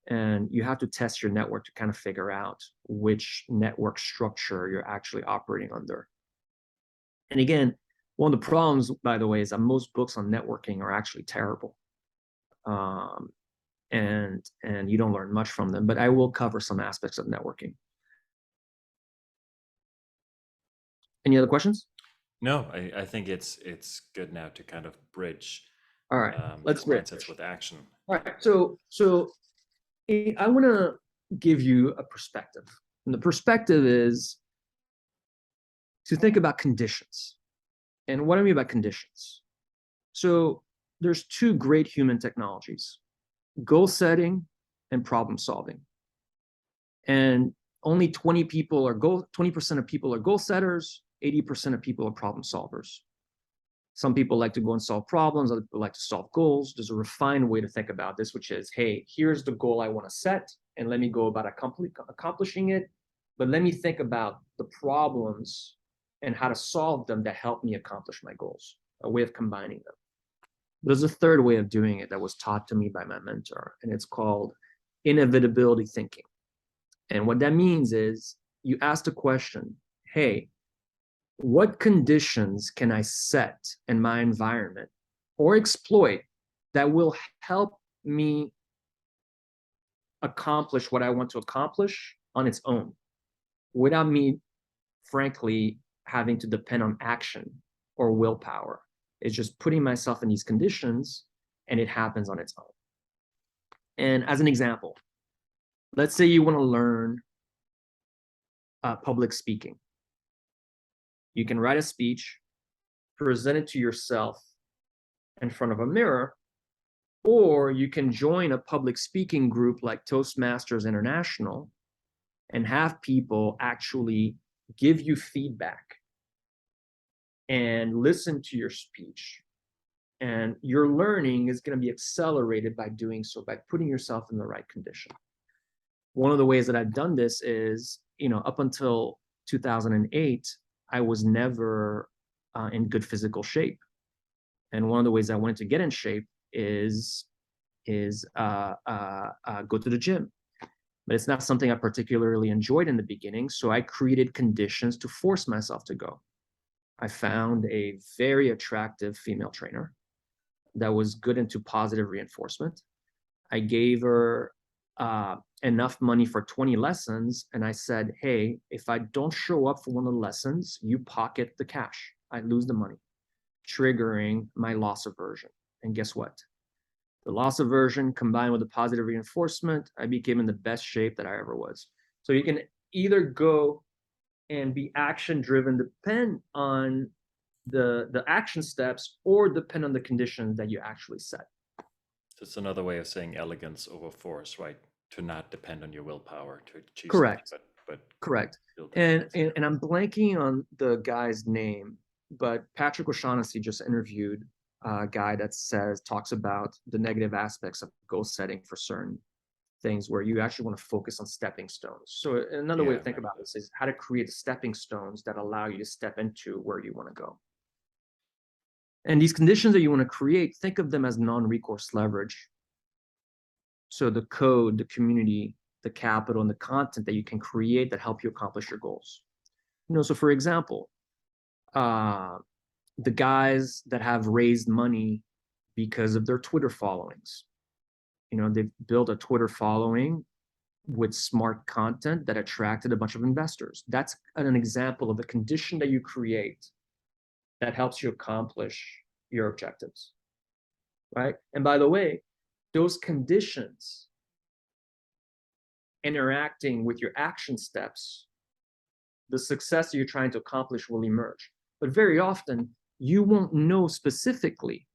And you have to test your network to kind of figure out which network structure you're actually operating under. And again, one of the problems, by the way, is that most books on networking are actually terrible. And you don't learn much from them, but I will cover some aspects of networking. Any other questions? No, I think it's good now to kind of bridge. All right, let's bridge mindsets with action. All right, so I want to give you a perspective, and the perspective is to think about conditions. And what I mean by conditions? So there's two great human technologies: goal setting and problem solving. And only 20% of people are goal setters, 80% of people are problem solvers. Some people like to go and solve problems, other people like to solve goals. There's a refined way to think about this, which is, hey, here's the goal I want to set, and let me go about accomplishing it. But let me think about the problems and how to solve them that help me accomplish my goals, a way of combining them. There's a third way of doing it that was taught to me by my mentor, and it's called inevitability thinking. And what that means is you ask the question, hey, what conditions can I set in my environment or exploit that will help me accomplish what I want to accomplish on its own, without me, frankly, having to depend on action or willpower? It's just putting myself in these conditions, and it happens on its own. And as an example, let's say you want to learn public speaking. You can write a speech, present it to yourself in front of a mirror, or you can join a public speaking group like Toastmasters International and have people actually give you feedback and listen to your speech. And your learning is going to be accelerated by doing so, by putting yourself in the right condition. One of the ways that I've done this is, up until 2008, I was never in good physical shape. And one of the ways I wanted to get in shape is go to the gym. But it's not something I particularly enjoyed in the beginning. So I created conditions to force myself to go. I found a very attractive female trainer that was good into positive reinforcement. I gave her enough money for 20 lessons. And I said, hey, if I don't show up for one of the lessons, you pocket the cash. I lose the money, triggering my loss aversion. And guess what? The loss aversion combined with the positive reinforcement, I became in the best shape that I ever was. So you can either go and be action driven, depend on the action steps, or depend on the conditions that you actually set. It's another way of saying elegance over force, right? To not depend on your willpower to achieve Correct. something, but correct. And I'm blanking on the guy's name, but Patrick O'Shaughnessy just interviewed a guy that talks about the negative aspects of goal setting for certain things, where you actually want to focus on stepping stones. So another way to think about this is how to create stepping stones that allow you to step into where you want to go. And these conditions that you want to create, think of them as non-recourse leverage. So the code, the community, the capital, and the content that you can create that help you accomplish your goals. So for example, the guys that have raised money because of their Twitter followings. They've built a Twitter following with smart content that attracted a bunch of investors. That's an example of a condition that you create that helps you accomplish your objectives, right? And by the way, those conditions interacting with your action steps, the success that you're trying to accomplish will emerge. But very often, you won't know specifically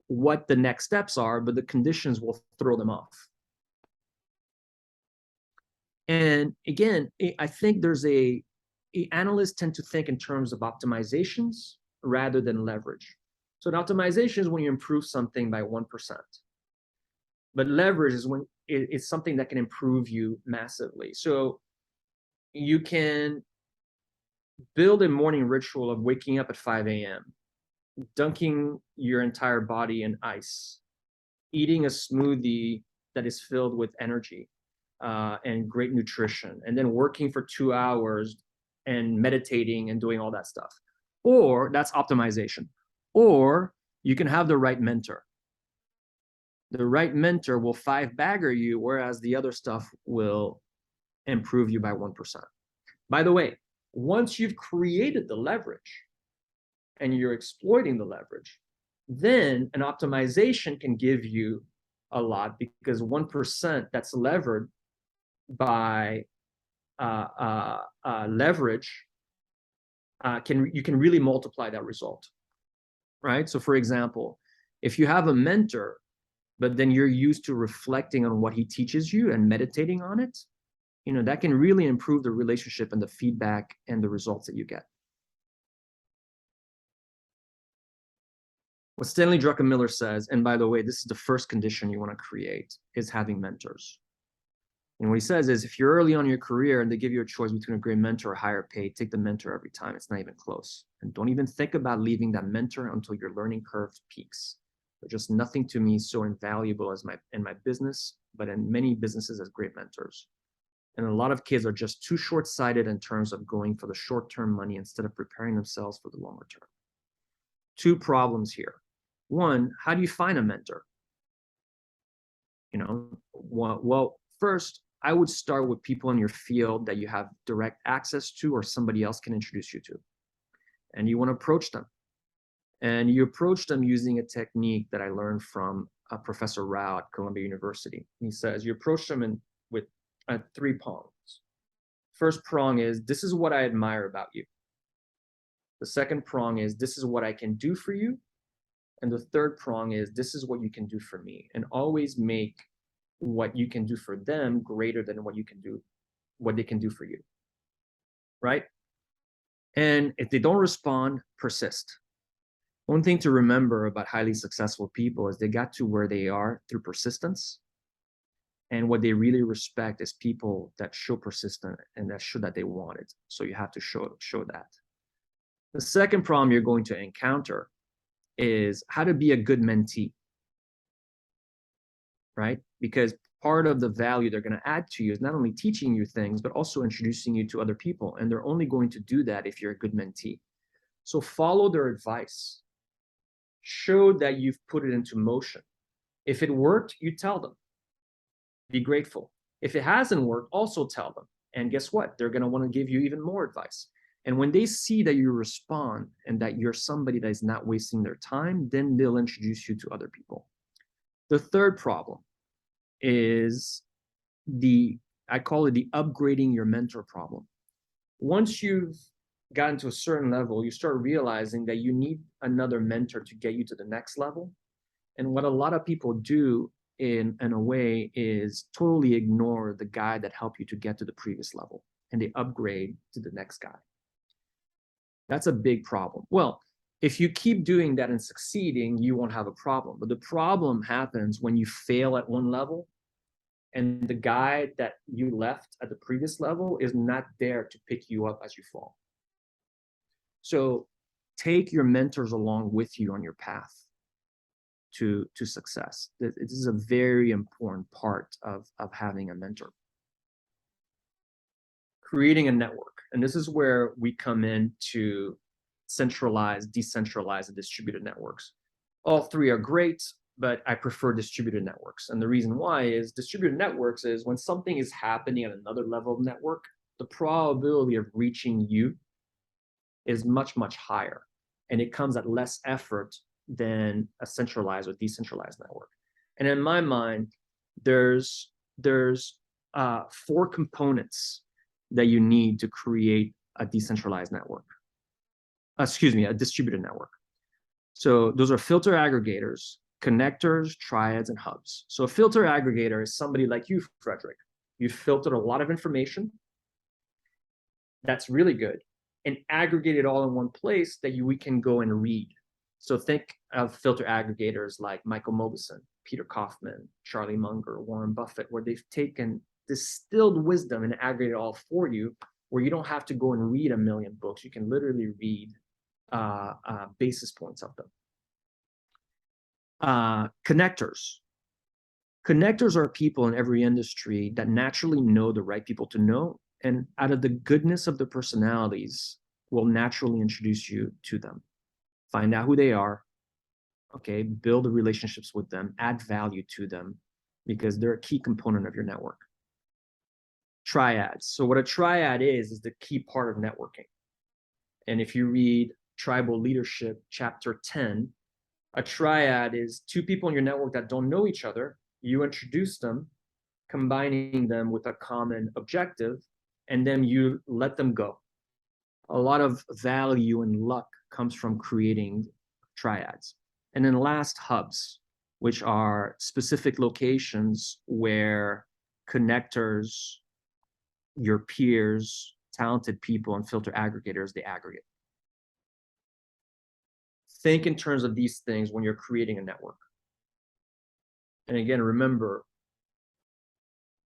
what the next steps are, but the conditions will throw them off. And again, I think analysts tend to think in terms of optimizations rather than leverage. So an optimization is when you improve something by 1%. But leverage is when it's something that can improve you massively. So you can build a morning ritual of waking up at 5 a.m., dunking your entire body in ice, eating a smoothie that is filled with energy and great nutrition, and then working for 2 hours and meditating and doing all that stuff. Or that's optimization. Or you can have the right mentor. The right mentor will 5-bagger you, whereas the other stuff will improve you by 1%. By the way, once you've created the leverage and you're exploiting the leverage, then an optimization can give you a lot, because 1% that's levered by leverage, you can really multiply that result, right? So for example, if you have a mentor, but then you're used to reflecting on what he teaches you and meditating on it, that can really improve the relationship and the feedback and the results that you get. What Stanley Druckenmiller says, and by the way, this is the first condition you want to create, is having mentors. And what he says is, if you're early on in your career and they give you a choice between a great mentor or higher pay, take the mentor every time. It's not even close. And don't even think about leaving that mentor until your learning curve peaks. There's just nothing to me so invaluable as in my business, but in many businesses as great mentors. And a lot of kids are just too short-sighted in terms of going for the short-term money instead of preparing themselves for the longer term. 2 problems here. 1, how do you find a mentor? Well, first, I would start with people in your field that you have direct access to or somebody else can introduce you to. And you want to approach them. And you approach them using a technique that I learned from Professor Rao at Columbia University. He says you approach them with 3 prongs. First prong is, this is what I admire about you. The The second prong is, this is what I can do for you. And the third prong is, this is what you can do for me. And always make what you can do for them greater than what they can do for you. Right? And if they don't respond, persist. One thing to remember about highly successful people is they got to where they are through persistence. And what they really respect is people that show persistence and that show that they want it. So you have to show that. The second problem you're going to encounter is how to be a good mentee, right? Because part of the value they're going to add to you is not only teaching you things, but also introducing you to other people. And they're only going to do that if you're a good mentee. So follow their advice. Show that you've put it into motion. If it worked, you tell them. Be grateful. If it hasn't worked, also tell them. And guess what? They're going to want to give you even more advice. And when they see that you respond and that you're somebody that is not wasting their time, then they'll introduce you to other people. The third problem is I call it the upgrading your mentor problem. Once you've gotten to a certain level, you start realizing that you need another mentor to get you to the next level. And what a lot of people do in a way is totally ignore the guy that helped you to get to the previous level, and they upgrade to the next guy. That's a big problem. Well, if you keep doing that and succeeding, you won't have a problem. But the problem happens when you fail at one level and the guy that you left at the previous level is not there to pick you up as you fall. So take your mentors along with you on your path to success. This is a very important part of having a mentor. Creating a network. And this is where we come in to centralized, decentralized, and distributed networks. All three are great, but I prefer distributed networks. And the reason why is distributed networks is when something is happening at another level of network, the probability of reaching you is much, much higher. And it comes at less effort than a centralized or decentralized network. And in my mind, there's 4 components that you need to create a decentralized network. A distributed network. So those are filter aggregators, connectors, triads, and hubs. So a filter aggregator is somebody like you, Frederick. You filtered a lot of information. That's really good. And aggregate it all in one place that we can go and read. So think of filter aggregators like Michael Mauboussin, Peter Kaufman, Charlie Munger, Warren Buffett, where they've taken distilled wisdom and aggregated it all for you, where you don't have to go and read a million books. You can literally read basis points of them. Connectors. Connectors are people in every industry that naturally know the right people to know, and out of the goodness of their personalities will naturally introduce you to them. Find out who they are, okay, build the relationships with them, add value to them, because they're a key component of your network. Triads. So what a triad is the key part of networking. And if you read Tribal Leadership, chapter 10, a triad is 2 people in your network that don't know each other. You introduce them, combining them with a common objective, and then you let them go. A lot of value and luck comes from creating triads. And then last, hubs, which are specific locations where connectors, your peers, talented people, and filter aggregators, they aggregate. Think in terms of these things when you're creating a network. And again, remember,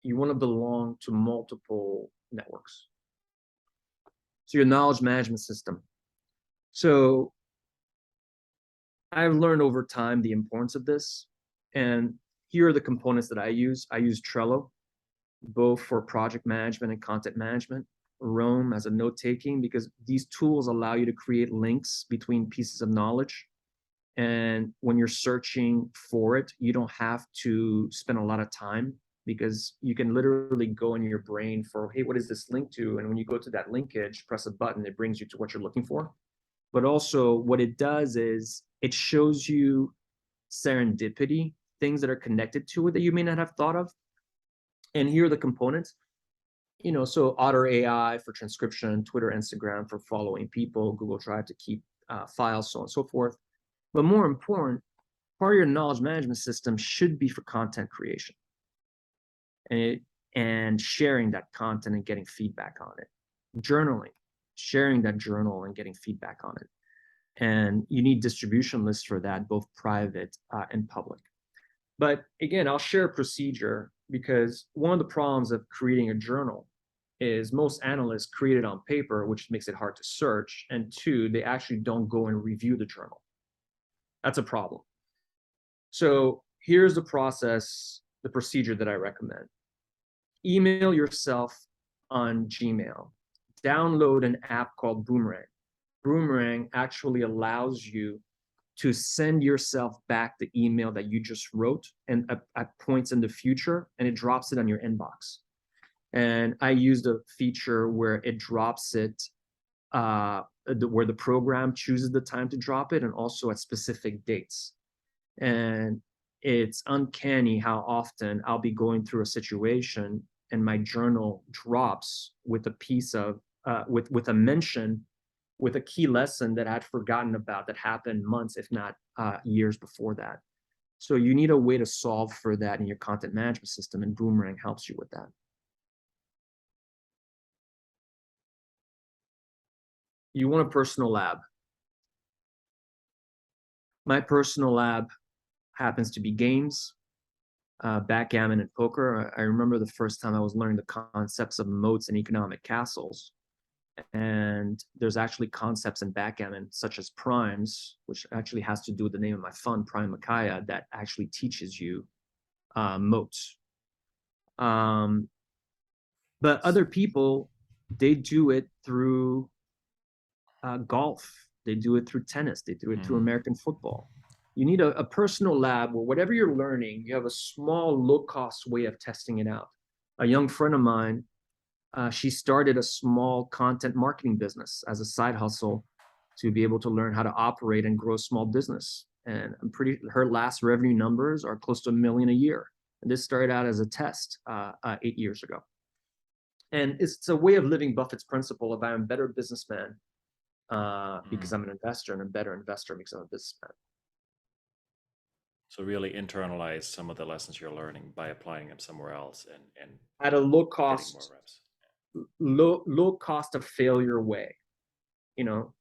you want to belong to multiple networks. So your knowledge management system. So I've learned over time the importance of this. And here are the components that I use. I use Trello, both for project management and content management. Roam as a note-taking, because these tools allow you to create links between pieces of knowledge. And when you're searching for it, you don't have to spend a lot of time, because you can literally go in your brain for, hey, what is this link to? And when you go to that linkage, press a button, it brings you to what you're looking for. But also what it does is it shows you serendipity, things that are connected to it that you may not have thought of. And here are the components. So Otter AI for transcription, Twitter, Instagram for following people, Google Drive to keep files, so on and so forth. But more important, part of your knowledge management system should be for content creation and sharing that content and getting feedback on it. Journaling, sharing that journal and getting feedback on it. And you need distribution lists for that, both private and public. But again, I'll share a procedure because one of the problems of creating a journal is most analysts create it on paper, which makes it hard to search. And two, they actually don't go and review the journal. That's a problem. So here's the process, the procedure that I recommend. Email yourself on Gmail. Download an app called Boomerang. Boomerang actually allows you to send yourself back the email that you just wrote and at points in the future, and it drops it on your inbox. And I used a feature where it drops it, where the program chooses the time to drop it and also at specific dates. And it's uncanny how often I'll be going through a situation and my journal drops with a piece of, with a mention, with a key lesson that I'd forgotten about that happened months, if not years before that. So you need a way to solve for that in your content management system, and Boomerang helps you with that. You want a personal lab. My personal lab happens to be games, backgammon and poker. I remember the first time I was learning the concepts of moats and economic castles. And there's actually concepts in backgammon, such as primes, which actually has to do with the name of my fund, Prime Macaya, that actually teaches you moats. But other people, they do it through golf. They do it through tennis. They do it through American football. You need a personal lab where whatever you're learning, you have a small, low-cost way of testing it out. A young friend of mine, she started a small content marketing business as a side hustle to be able to learn how to operate and grow a small business. And her last revenue numbers are close to $1 million a year. And this started out as a test 8 years ago. And it's a way of living Buffett's principle of I'm a better businessman because I'm an investor, and a better investor because I'm a businessman. So really internalize some of the lessons you're learning by applying them somewhere else and at a low cost, more reps. low cost of failure way,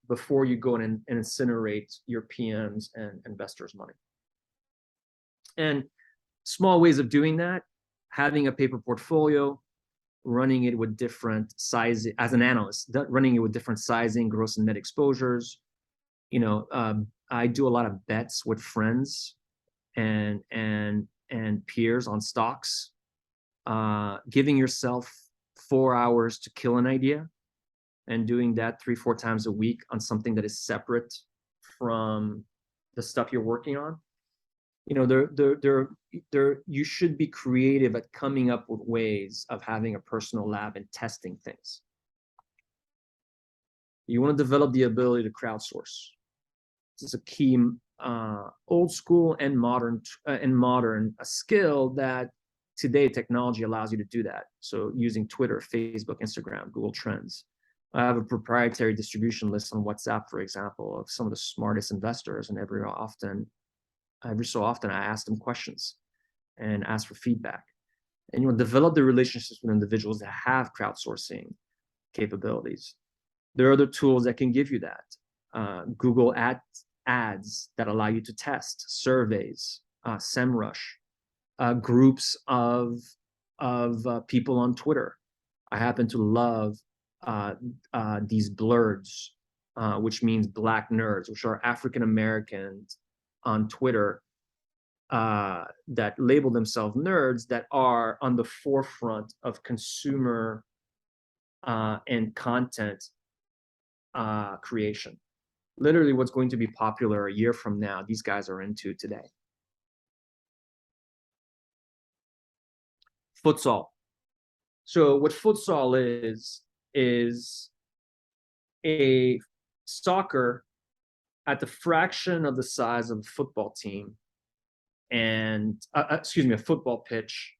before you go and incinerate your PMs and investors' money. And small ways of doing that: having a paper portfolio, running it with different sizes as an analyst, running it with different sizing, gross and net exposures. I do a lot of bets with friends and peers on stocks. Giving yourself 4 hours to kill an idea, and doing that 3-4 times a week on something that is separate from the stuff you're working on. You should be creative at coming up with ways of having a personal lab and testing things. You want to develop the ability to crowdsource. This is a key old school and modern a skill that today technology allows you to do that. So using Twitter, Facebook, Instagram, Google Trends. I have a proprietary distribution list on WhatsApp, for example, of some of the smartest investors, and every so often I ask them questions and ask for feedback. And develop the relationships with individuals that have crowdsourcing capabilities. There are other tools that can give you that. Google ads that allow you to test, surveys, SEMrush, groups of people on Twitter. I happen to love these blurs, which means black nerds, which are African Americans on Twitter that label themselves nerds, that are on the forefront of consumer and content creation. Literally what's going to be popular a year from now, these guys are into today. Futsal. So what futsal is a soccer at the fraction of the size of a football team, and a football pitch,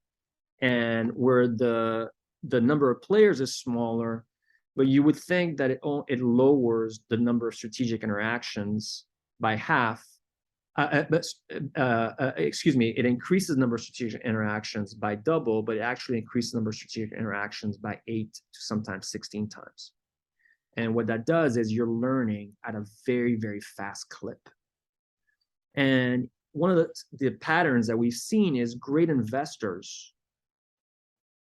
and where the the number of players is smaller, but you would think that it lowers the number of strategic interactions by half. Excuse me, it increases the number of strategic interactions by double, but it actually increases the number of strategic interactions by 8 to sometimes 16 times. And what that does is you're learning at a very, very fast clip. And one of the patterns that we've seen is great investors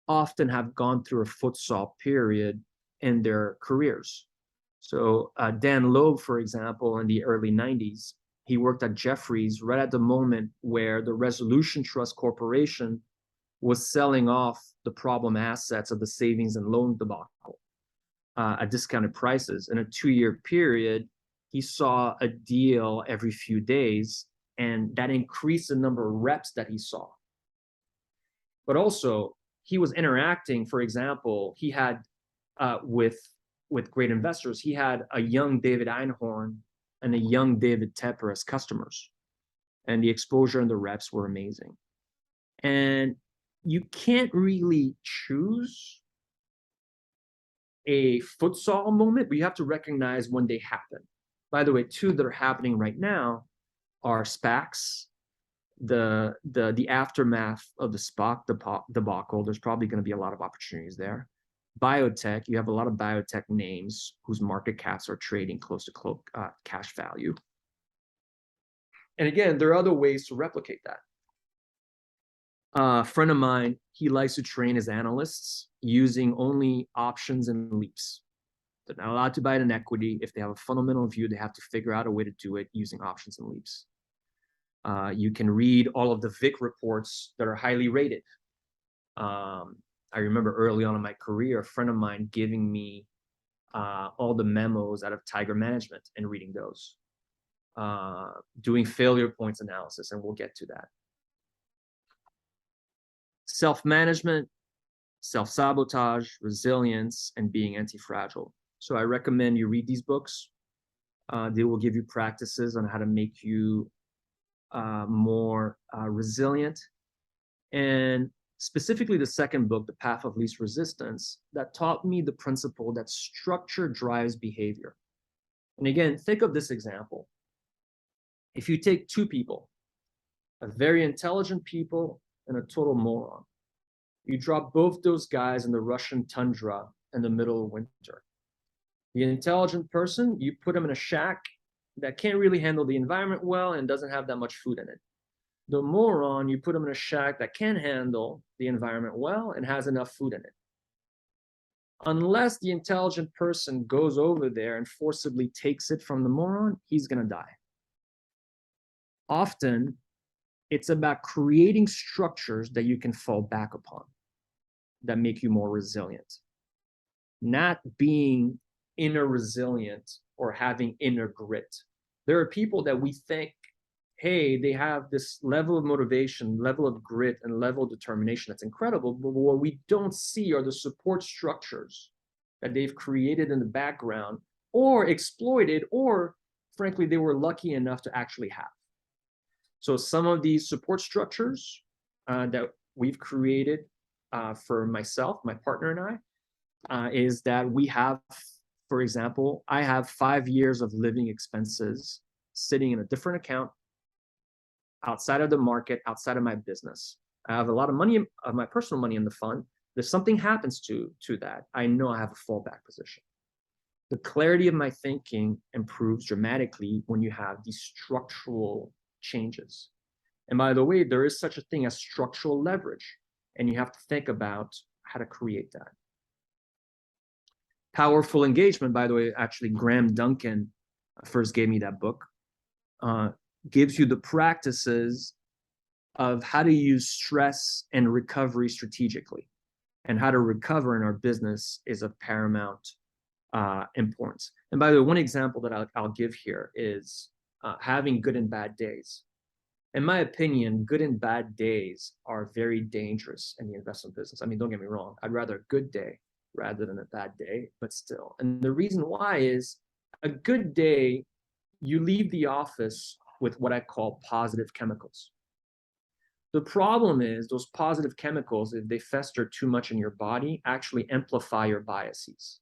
often have gone through a futsal period in their careers. So Dan Loeb, for example, in the early 90s, he worked at Jefferies right at the moment where the Resolution Trust Corporation was selling off the problem assets of the savings and loan debacle at discounted prices. In a 2-year period, he saw a deal every few days, and that increased the number of reps that he saw. But also, he was interacting, for example, he had with great investors, he had a young David Einhorn and a young David Tepper as customers. And the exposure and the reps were amazing. And you can't really choose a futsal moment, but you have to recognize when they happen. By the way, two that are happening right now are SPACs, the aftermath of the SPAC debacle. There's probably going to be a lot of opportunities there. Biotech, you have a lot of biotech names whose market caps are trading close to cash value. And again, there are other ways to replicate that. A friend of mine, he likes to train his analysts using only options and leaps. They're not allowed to buy it in equity. If they have a fundamental view, they have to figure out a way to do it using options and leaps. You can read all of the VIC reports that are highly rated. I remember early on in my career, a friend of mine giving me all the memos out of Tiger Management and reading those, doing failure points analysis, and we'll get to that. Self-management, self-sabotage, resilience, and being anti-fragile. So I recommend you read these books. They will give you practices on how to make you more resilient. And specifically the second book, The Path of Least Resistance, that taught me the principle that structure drives behavior. And again, think of this example. If you take two people, a very intelligent people and a total moron, you drop both those guys in the Russian tundra in the middle of winter. The intelligent person, you put them in a shack that can't really handle the environment well and doesn't have that much food in it. The moron, you put them in a shack that can handle the environment well and has enough food in it. Unless the intelligent person goes over there and forcibly takes it from the moron, he's going to die. Often, it's about creating structures that you can fall back upon that make you more resilient. Not being inner resilient or having inner grit. There are people that we think, hey, they have this level of motivation, level of grit, and level of determination that's incredible, but what we don't see are the support structures that they've created in the background or exploited, or frankly, they were lucky enough to actually have. So some of these support structures that we've created for myself, my partner and I, is that we have, for example, I have 5 years of living expenses sitting in a different account outside of the market, outside of my business. I have a lot of money, of my personal money in the fund. If something happens to that, I know I have a fallback position. The clarity of my thinking improves dramatically when you have these structural changes. And by the way, there is such a thing as structural leverage, and you have to think about how to create that. Powerful engagement, by the way, actually Graham Duncan first gave me that book, gives you the practices of how to use stress and recovery strategically, and how to recover in our business is of paramount importance. And by the way, one example that I'll give here is having good and bad days. In my opinion, good and bad days are very dangerous in the investment business. I mean, don't get me wrong. I'd rather a good day rather than a bad day, but still. And the reason why is a good day, you leave the office with what I call positive chemicals. The problem is those positive chemicals, if they fester too much in your body, actually amplify your biases.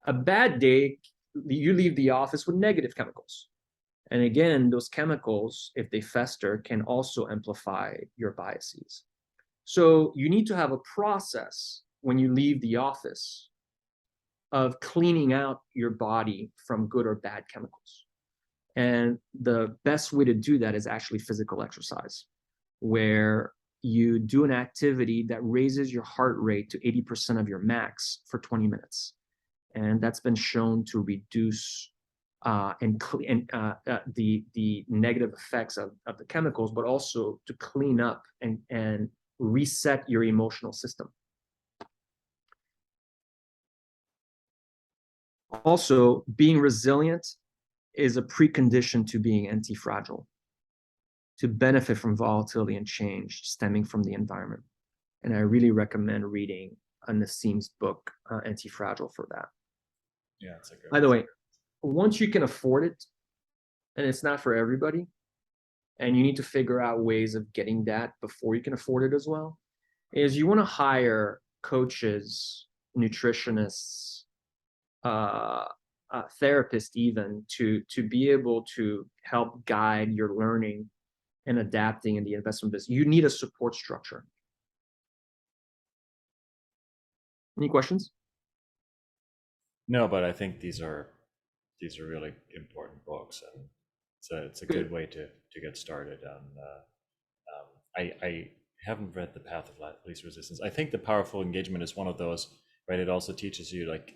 A bad day, you leave the office with negative chemicals. And again, those chemicals, if they fester, can also amplify your biases. So you need to have a process when you leave the office of cleaning out your body from good or bad chemicals. And the best way to do that is actually physical exercise, where you do an activity that raises your heart rate to 80% of your max for 20 minutes. And that's been shown to reduce the negative effects of the chemicals, but also to clean up and reset your emotional system. Also, being resilient is a precondition to being anti-fragile, to benefit from volatility and change stemming from the environment. And I really recommend reading Nassim's book, Anti-Fragile, for that. Yeah, it's a good. By the way, once you can afford it, and it's not for everybody, and you need to figure out ways of getting that before you can afford it as well, is you want to hire coaches, nutritionists, therapists even to be able to help guide your learning and adapting in the investment business. You need a support structure. Any questions? No, but I think these are really important books, and it's a good way to get started. I haven't read The Path of Least Resistance. I think The Powerful Engagement is one of those, right? It also teaches you like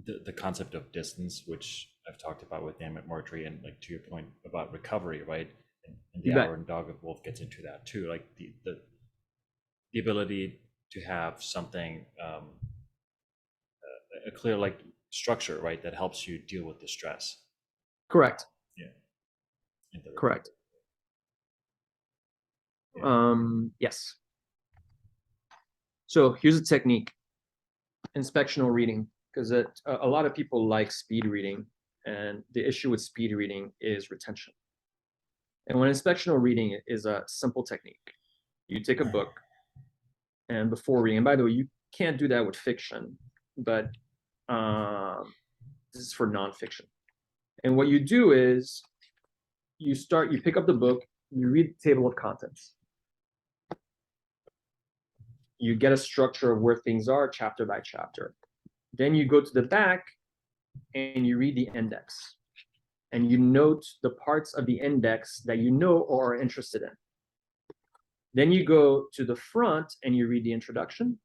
the concept of distance, which I've talked about with Dan McMurtry, and like to your point about recovery, right? And the Hour and Dog of Wolf gets into that too, like the ability to have something, a clear like structure, right, that helps you deal with the stress. Correct. Yeah. Correct. Yeah. Yes. So here's a technique: inspectional reading, because a lot of people like speed reading, and the issue with speed reading is retention. And when inspectional reading is a simple technique, you take a book, and before reading, and by the way, you can't do that with fiction, but this is for nonfiction. And what you do is you pick up the book, you read the table of contents. You get a structure of where things are chapter by chapter. Then you go to the back and you read the index. And you note the parts of the index that you know or are interested in. Then you go to the front and you read the introduction.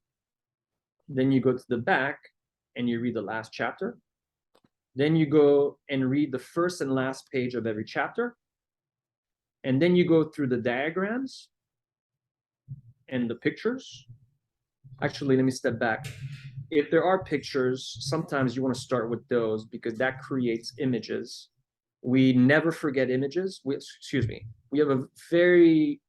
Then you go to the back and you read the last chapter. Then you go and read the first and last page of every chapter. And then you go through the diagrams and the pictures. Actually, let me step back. If there are pictures, sometimes you want to start with those because that creates images. We never forget images. We have a very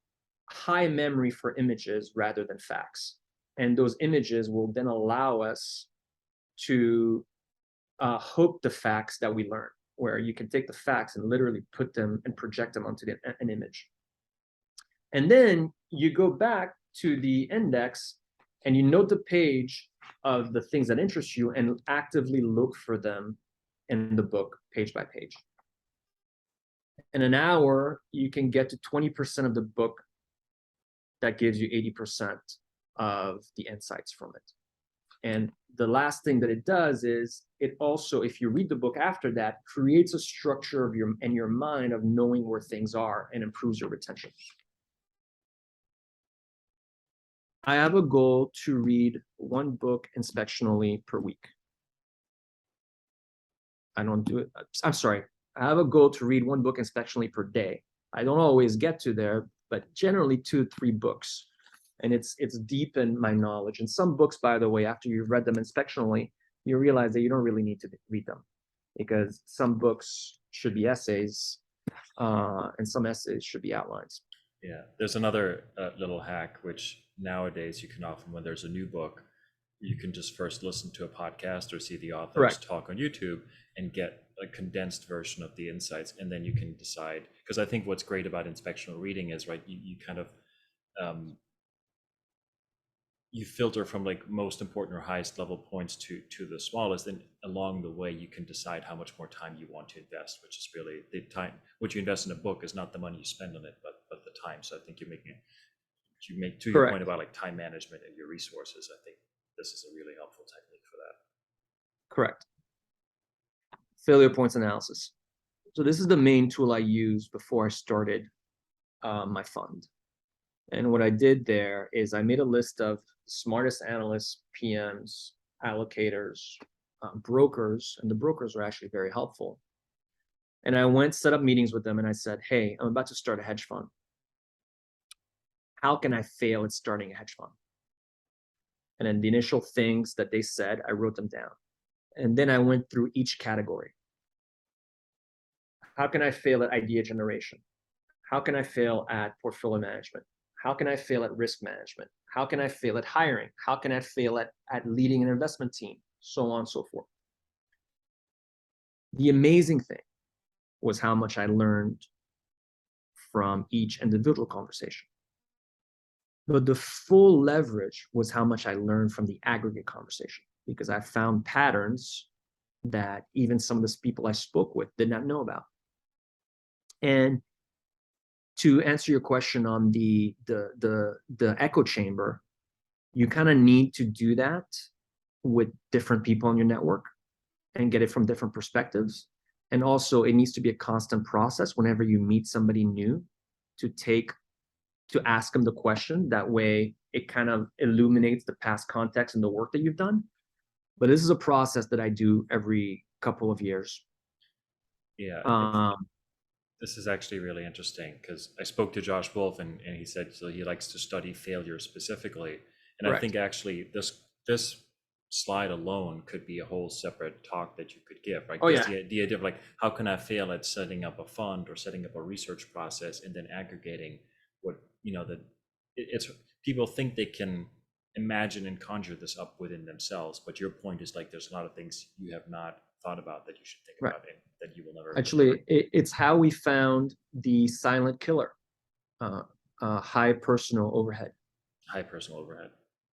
high memory for images rather than facts. And those images will then allow us to hook the facts that we learn, where you can take the facts and literally put them and project them onto an image. And then you go back to the index and you note the page of the things that interest you and actively look for them in the book page by page. In an hour, you can get to 20% of the book that gives you 80% of the insights from it. And the last thing that it does is it also, if you read the book after that, creates a structure of your mind of knowing where things are and improves your retention. I have a goal to read one book inspectionally per week. I don't do it. I'm sorry. I have a goal to read one book inspectionally per day. I don't always get to there, but generally 2 to 3 books. And it's deepened my knowledge. And some books, by the way, after you've read them inspectionally, you realize that you don't really need to read them, because some books should be essays and some essays should be outlines. Yeah, there's another little hack, which nowadays you can often, when there's a new book, you can just first listen to a podcast or see the author's talk on YouTube and get a condensed version of the insights, and then you can decide. Because I think what's great about inspectional reading is, right, you kind of you filter from like most important or highest level points to the smallest, and along the way you can decide how much more time you want to invest, which is really the time. What you invest in a book is not the money you spend on it, but the time. So I think you make to your Correct. point about like time management and your resources. I think this is a really helpful technique for that. Correct. Failure points analysis. So this is the main tool I used before I started my fund. And what I did there is I made a list of smartest analysts, PMs, allocators, brokers, and the brokers were actually very helpful. And I went, set up meetings with them, and I said, hey, I'm about to start a hedge fund. How can I fail at starting a hedge fund? And then the initial things that they said, I wrote them down. And then I went through each category. How can I fail at idea generation? How can I fail at portfolio management? How can I fail at risk management? How can I fail at hiring? How can I fail at leading an investment team? So on and so forth. The amazing thing was how much I learned from each individual conversation. But the full leverage was how much I learned from the aggregate conversation, because I found patterns that even some of the people I spoke with did not know about. And to answer your question on the echo chamber, you kind of need to do that with different people in your network and get it from different perspectives. And also, it needs to be a constant process whenever you meet somebody new to ask them the question. That way, it kind of illuminates the past context and the work that you've done. But this is a process that I do every couple of years. Yeah, this is actually really interesting because I spoke to Josh Wolf, and he said so he likes to study failure specifically. And I Correct. think actually this slide alone could be a whole separate talk that you could give, right? Oh, Because yeah. the idea of like, how can I fail at setting up a fund or setting up a research process and then aggregating what, it's people think they can imagine and conjure this up within themselves. But your point is like, there's a lot of things you have not thought about that you should think Right. about and that you will never. Actually, it's how we found the silent killer, high personal overhead. High personal overhead.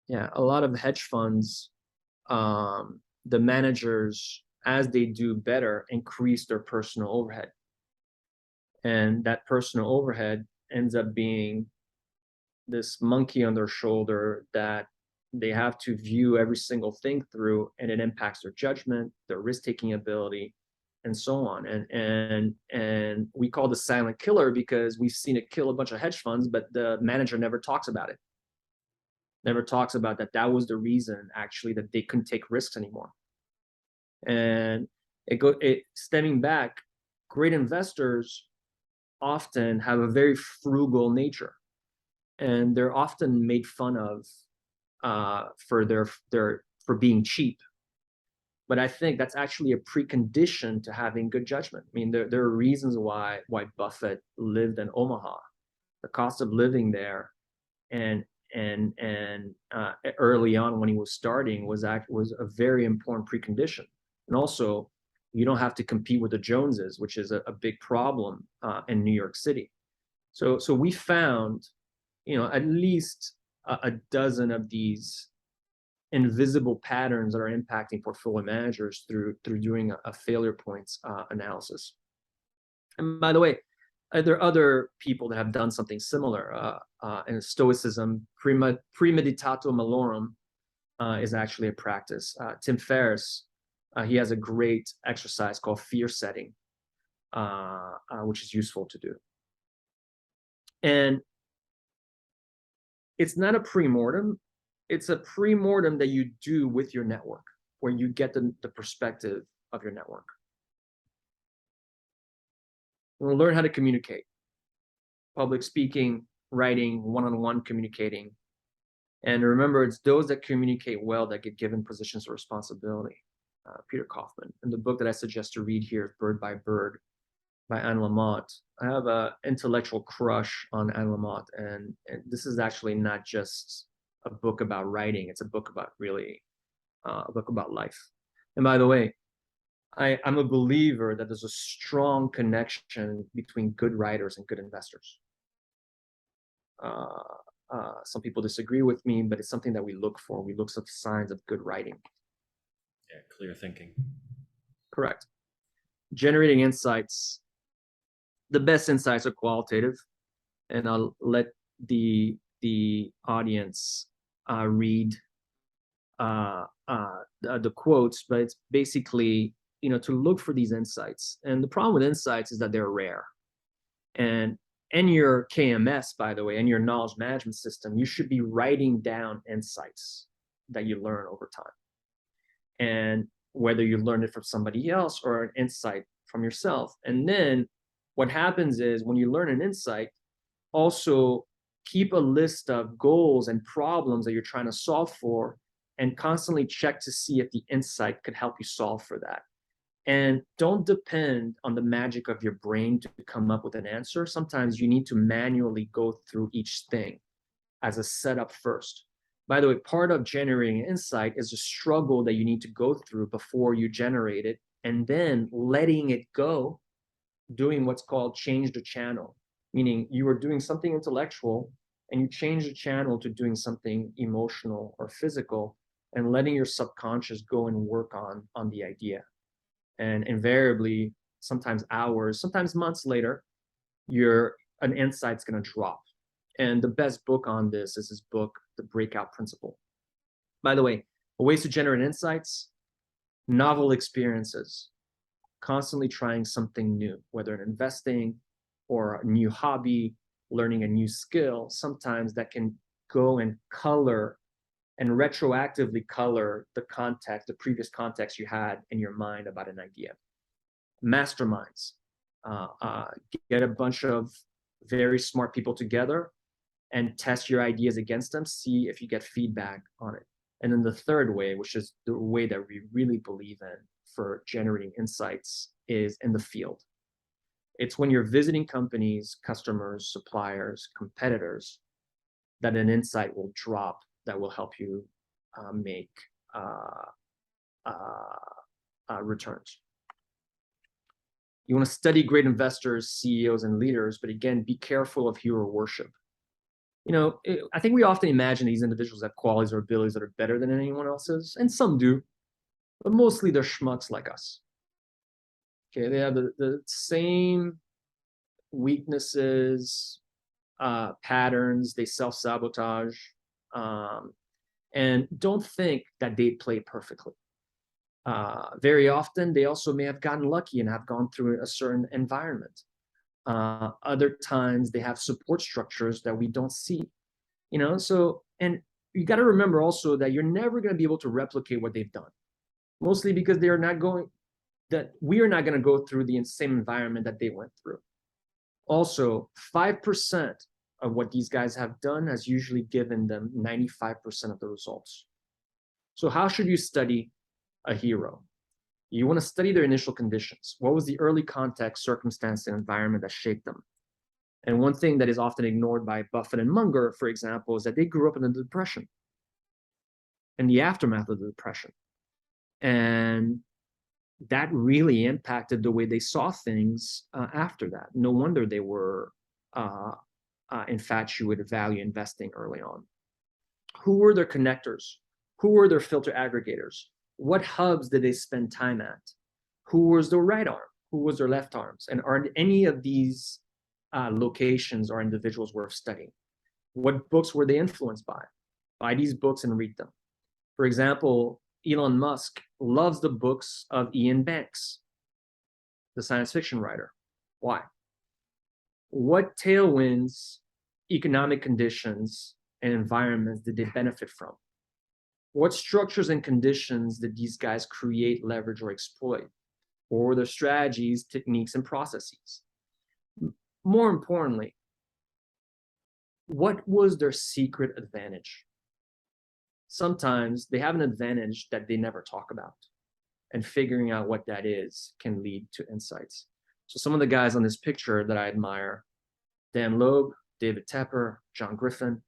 Yeah, a lot of hedge funds, the managers, as they do better, increase their personal overhead. And that personal overhead ends up being this monkey on their shoulder that they have to view every single thing through, and it impacts their judgment, their risk-taking ability, and so on. And we call the silent killer because we've seen it kill a bunch of hedge funds, but the manager never talks about it. Never talks about that was the reason actually that they couldn't take risks anymore. And stemming back, great investors often have a very frugal nature, and they're often made fun of for being cheap. But I think that's actually a precondition to having good judgment. I mean, there are reasons why Buffett lived in Omaha. The cost of living there, and early on when he was starting, was a very important precondition. And also, you don't have to compete with the Joneses, which is a big problem in New York City. So we found, at least a dozen of these invisible patterns that are impacting portfolio managers through doing a failure points analysis. And by the way, there are other people that have done something similar. In Stoicism, premeditato malorum is actually a practice. Tim Ferriss, he has a great exercise called fear setting, which is useful to do. And it's not a pre-mortem. It's a pre-mortem that you do with your network, where you get the perspective of your network. We'll learn how to communicate. Public speaking, writing, one-on-one communicating. And remember, it's those that communicate well that get given positions of responsibility. Peter Kaufman. And the book that I suggest to read here is Bird by Bird by Anne Lamott. I have an intellectual crush on Anne Lamott, and this is actually not just a book about writing. It's a book about a book about life. And by the way, I'm a believer that there's a strong connection between good writers and good investors. Some people disagree with me, but it's something that we look for. We look for signs of good writing. Yeah, clear thinking. Correct. Generating insights. The best insights are qualitative, and I'll let the audience read the quotes, but it's basically, to look for these insights. And the problem with insights is that they're rare. And in your KMS, by the way, in your knowledge management system, you should be writing down insights that you learn over time. And whether you learned it from somebody else or an insight from yourself. And then what happens is when you learn an insight, also keep a list of goals and problems that you're trying to solve for, and constantly check to see if the insight could help you solve for that. And don't depend on the magic of your brain to come up with an answer. Sometimes you need to manually go through each thing as a setup first. By the way, part of generating insight is a struggle that you need to go through before you generate it, and then letting it go, doing what's called change the channel, meaning you are doing something intellectual and you change the channel to doing something emotional or physical, and letting your subconscious go and work on the idea. And invariably, sometimes hours, sometimes months later, an insight's going to drop. And the best book on this is his book, The Breakout Principle. By the way, ways to generate insights: novel experiences, constantly trying something new, whether in investing or a new hobby, learning a new skill. Sometimes that can go and color and retroactively color the context, the previous context you had in your mind about an idea. Masterminds. Get a bunch of very smart people together and test your ideas against them, see if you get feedback on it. And then the third way, which is the way that we really believe in for generating insights, is in the field. It's when you're visiting companies, customers, suppliers, competitors, that an insight will drop that will help you make returns. You want to study great investors, CEOs, and leaders, but again, be careful of hero worship. I think we often imagine these individuals have qualities or abilities that are better than anyone else's, and some do, but mostly they're schmucks like us. Okay, they have the same weaknesses, patterns, they self-sabotage, and don't think that they play perfectly. Very often, they also may have gotten lucky and have gone through a certain environment. Other times, they have support structures that we don't see. And you got to remember also that you're never going to be able to replicate what they've done, mostly because we are not going to go through the same environment that they went through. Also, 5% of what these guys have done has usually given them 95% of the results. So how should you study a hero? You want to study their initial conditions. What was the early context, circumstance, and environment that shaped them? And one thing that is often ignored by Buffett and Munger, for example, is that they grew up in the Depression, in the aftermath of the Depression. And that really impacted the way they saw things after that. No wonder they were infatuated value investing early on. Who were their connectors? Who were their filter aggregators? What hubs did they spend time at? Who was their right arm? Who was their left arms? And are any of these locations or individuals worth studying? What books were they influenced by? Buy these books and read them. For example, Elon Musk loves the books of Ian Banks, the science fiction writer. Why? What tailwinds, economic conditions, and environments did they benefit from? What structures and conditions did these guys create, leverage, or exploit? What were their strategies, techniques, and processes? More importantly, what was their secret advantage? Sometimes they have an advantage that they never talk about, and figuring out what that is can lead to insights. So some of the guys on this picture that I admire: Dan Loeb, David Tepper, John Griffin,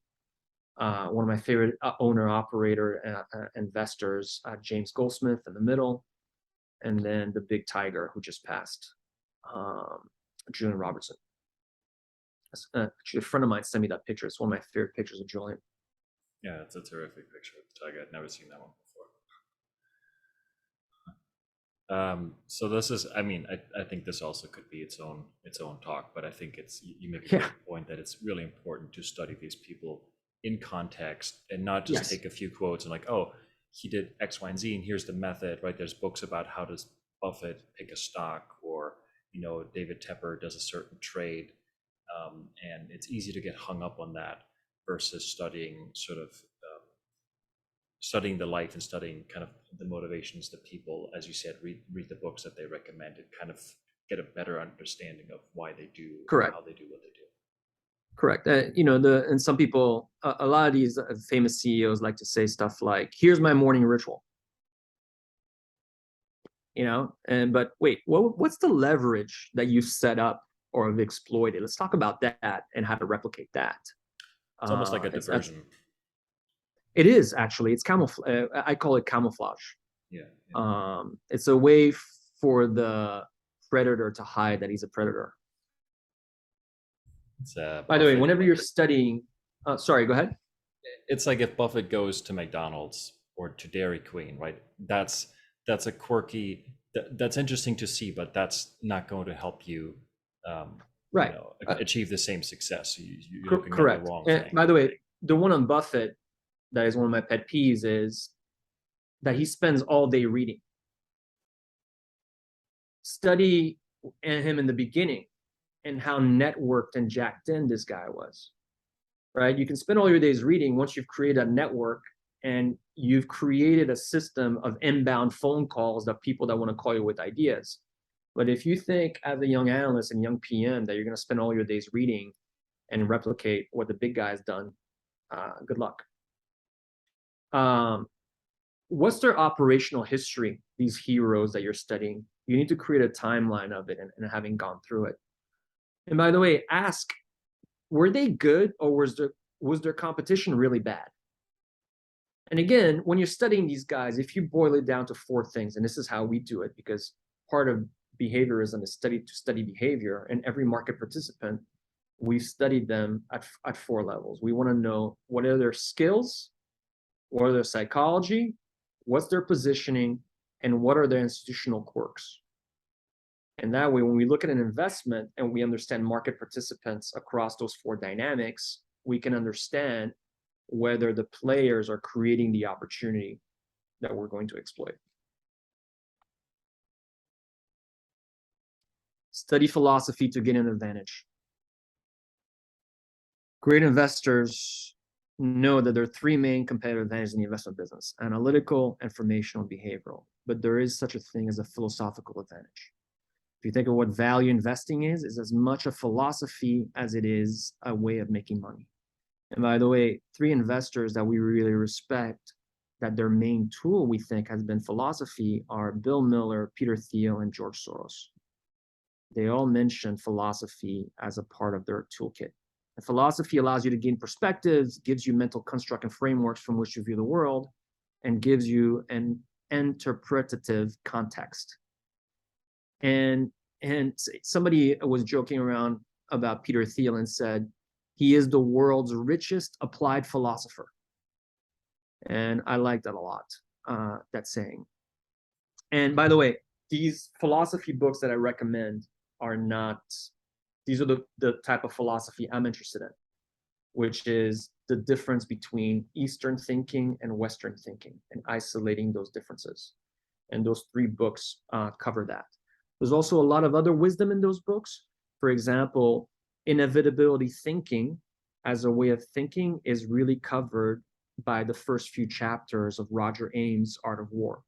one of my favorite owner-operator investors, James Goldsmith in the middle, and then the big tiger who just passed, Julian Robertson. Actually, a friend of mine sent me that picture. It's one of my favorite pictures of Julian. Yeah, it's a terrific picture of the tiger. I'd never seen that one before. So this is, I mean, I think this also could be its own talk, but I think you make a Yeah. great point that it's really important to study these people in context and not just Yes. take a few quotes and like, oh, he did X, Y, and Z, and here's the method, right? There's books about how does Buffett pick a stock, or David Tepper does a certain trade, and it's easy to get hung up on that versus studying studying the life and studying kind of the motivations that people, as you said, read the books that they recommend and kind of get a better understanding of why they do Correct. how they do what they do. Correct. And some people, a lot of these famous CEOs like to say stuff like, "Here's my morning ritual." But wait, what's the leverage that you've set up or have exploited? Let's talk about that and how to replicate that. It's almost like a diversion. It is actually. It's camouflage. I call it camouflage. Yeah. It's a way for the predator to hide that he's a predator. By the way, whenever you're studying, sorry, go ahead. It's like if Buffett goes to McDonald's or to Dairy Queen, right? That's a quirky. That's interesting to see, but that's not going to help you, right, achieve the same success. You're looking correct. at the wrong And thing. by the way, the one on Buffett that is one of my pet peeves is that he spends all day reading. Study him in the beginning and how networked and jacked in this guy was, right? You can spend all your days reading once you've created a network and you've created a system of inbound phone calls of people that want to call you with ideas. But if you think as a young analyst and young PM that you're going to spend all your days reading and replicate what the big guy's done, good luck. What's their operational history, these heroes that you're studying? You need to create a timeline of it and having gone through it. And by the way, ask, were they good, or was their competition really bad? And again, when you're studying these guys, if you boil it down to 4 things, and this is how we do it, because part of behaviorism is to study behavior, and every market participant, we've studied them at 4 levels. We want to know what are their skills, what are their psychology, what's their positioning, and what are their institutional quirks. And that way, when we look at an investment and we understand market participants across those 4 dynamics, we can understand whether the players are creating the opportunity that we're going to exploit. Study philosophy to gain an advantage. Great investors know that there are 3 main competitive advantages in the investment business: analytical, informational, behavioral. But there is such a thing as a philosophical advantage. If you think of what value investing is as much a philosophy as it is a way of making money. And by the way, 3 investors that we really respect, that their main tool, we think, has been philosophy, are Bill Miller, Peter Thiel, and George Soros. They all mention philosophy as a part of their toolkit. And philosophy allows you to gain perspectives, gives you mental construct and frameworks from which you view the world, and gives you an interpretative context. And somebody was joking around about Peter Thiel and said, he is the world's richest applied philosopher. And I like that a lot, that saying. And by the way, these philosophy books that I recommend are not, these are the type of philosophy I'm interested in, which is the difference between Eastern thinking and Western thinking and isolating those differences. And those 3 books cover that. There's also a lot of other wisdom in those books. For example, inevitability thinking as a way of thinking is really covered by the first few chapters of Roger Ames' Art of War,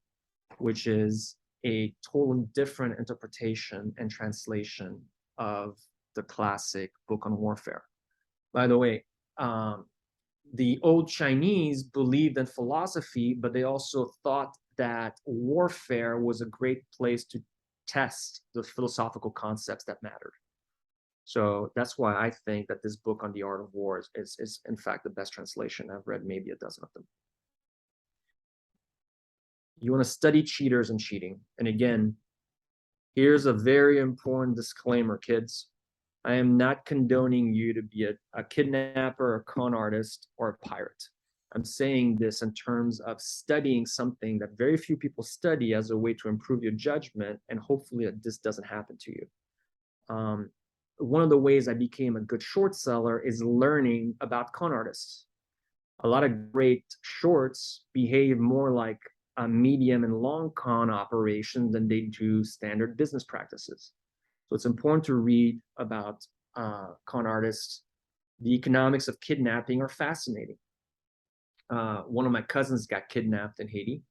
which is a totally different interpretation and translation of the classic book on warfare. By the way, the old Chinese believed in philosophy, but they also thought that warfare was a great place to test the philosophical concepts that mattered. So that's why I think that this book on the art of war is in fact the best translation. I've read maybe a dozen of them. You want to study cheaters and cheating. And again, here's a very important disclaimer, kids. I am not condoning you to be a kidnapper, a con artist, or a pirate. I'm saying this in terms of studying something that very few people study as a way to improve your judgment, and hopefully this doesn't happen to you. One of the ways I became a good short seller is learning about con artists. A lot of great shorts behave more like a medium and long con operation than they do standard business practices. So it's important to read about con artists. The economics of kidnapping are fascinating. One of my cousins got kidnapped in Haiti,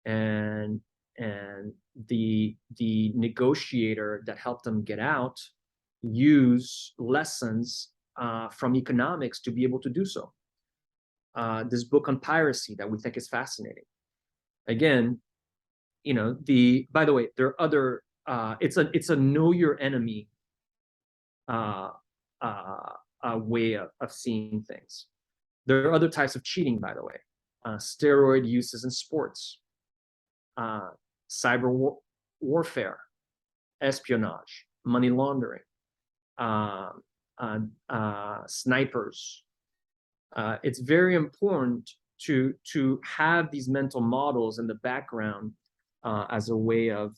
and the negotiator that helped him get out used lessons from economics to be able to do so. This book on piracy that we think is fascinating. Again, by the way, there are other. It's a know your enemy way of seeing things. There are other types of cheating, by the way. Steroid uses in sports, cyber warfare, espionage, money laundering, snipers. It's very important to have these mental models in the background as a way of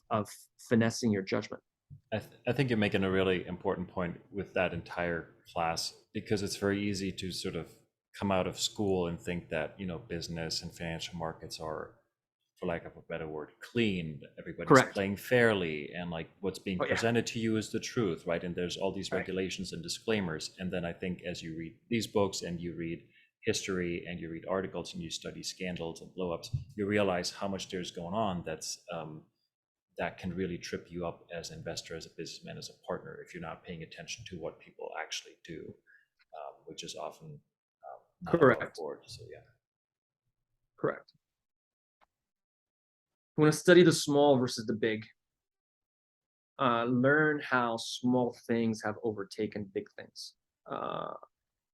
finessing your judgment. I think you're making a really important point with that entire class, because it's very easy to sort of come out of school and think that, business and financial markets are, for lack of a better word, clean. Everybody's Correct. playing fairly, and like what's being Oh, yeah. presented to you is the truth, right? And there's all these Right. regulations and disclaimers. And then I think as you read these books and you read history and you read articles and you study scandals and blowups, you realize how much there's going on that can really trip you up as an investor, as a businessman, as a partner, if you're not paying attention to what people actually do, which is often not above Correct. board. So yeah. Correct. We want to study the small versus the big. Learn how small things have overtaken big things.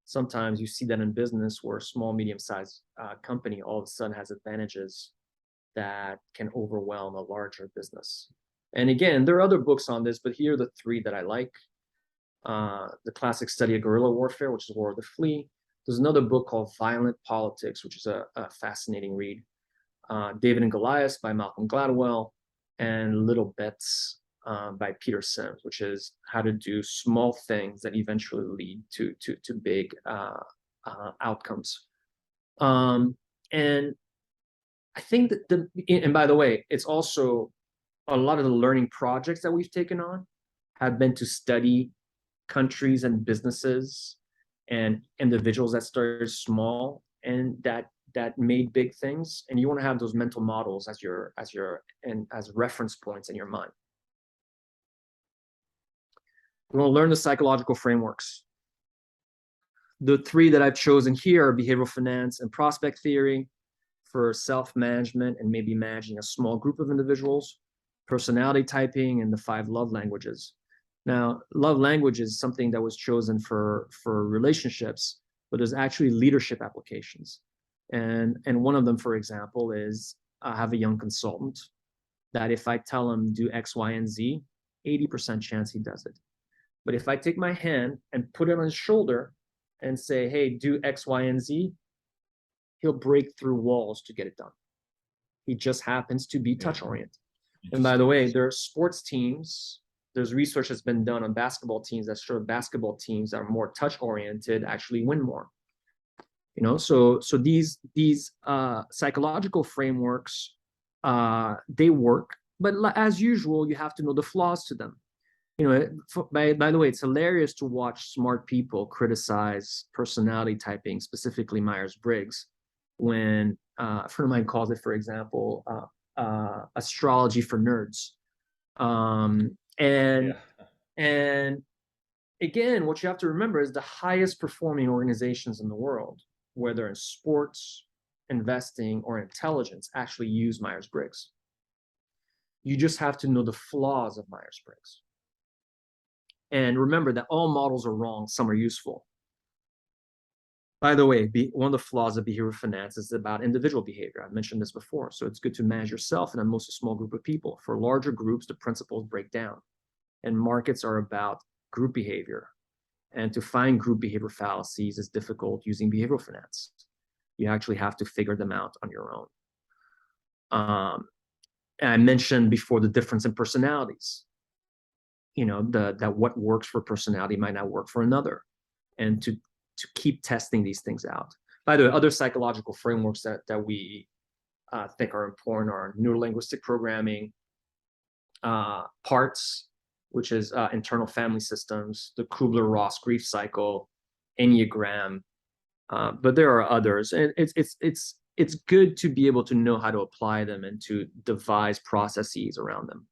Sometimes you see that in business, where a small, medium-sized company all of a sudden has advantages that can overwhelm a larger business. And again, there are other books on this, but here are the three that I like. The classic study of guerrilla warfare, which is War of the Flea. There's another book called Violent Politics, which is a fascinating read. David and Goliath by Malcolm Gladwell, and Little Bets by Peter Sims, which is how to do small things that eventually lead to big outcomes. And I think that and by the way, it's also a lot of the learning projects that we've taken on have been to study countries and businesses and individuals that started small and that made big things. And you want to have those mental models as reference points in your mind. We want to learn the psychological frameworks. The three that I've chosen here are behavioral finance and prospect theory for self-management and maybe managing a small group of individuals, personality typing, and the 5 love languages. Now, love language is something that was chosen for relationships, but there's actually leadership applications. And one of them, for example, is I have a young consultant that if I tell him do X, Y, and Z, 80% chance he does it. But if I take my hand and put it on his shoulder and say, hey, do X, Y, and Z, he'll break through walls to get it done. He just happens to be touch oriented. And by the way, there are sports teams, there's research that's been done on basketball teams that show basketball teams that are more touch oriented actually win more. So these psychological frameworks, they work, but as usual, you have to know the flaws to them. By the way, it's hilarious to watch smart people criticize personality typing, specifically Myers-Briggs, when a friend of mine calls it, for example, astrology for nerds. And again, what you have to remember is the highest performing organizations in the world, whether in sports, investing, or intelligence, actually use Myers-Briggs. You just have to know the flaws of Myers-Briggs. And remember that all models are wrong, some are useful. By the way, one of the flaws of behavioral finance is about individual behavior. I've mentioned this before. So it's good to manage yourself and then most a small group of people. For larger groups, the principles break down. And markets are about group behavior. And to find group behavior fallacies is difficult using behavioral finance. You actually have to figure them out on your own. And I mentioned before the difference in personalities. That what works for personality might not work for another, and to keep testing these things out. By the way, other psychological frameworks that we think are important are neurolinguistic programming, parts, which is internal family systems, the Kubler-Ross grief cycle, Enneagram, but there are others, and it's good to be able to know how to apply them and to devise processes around them.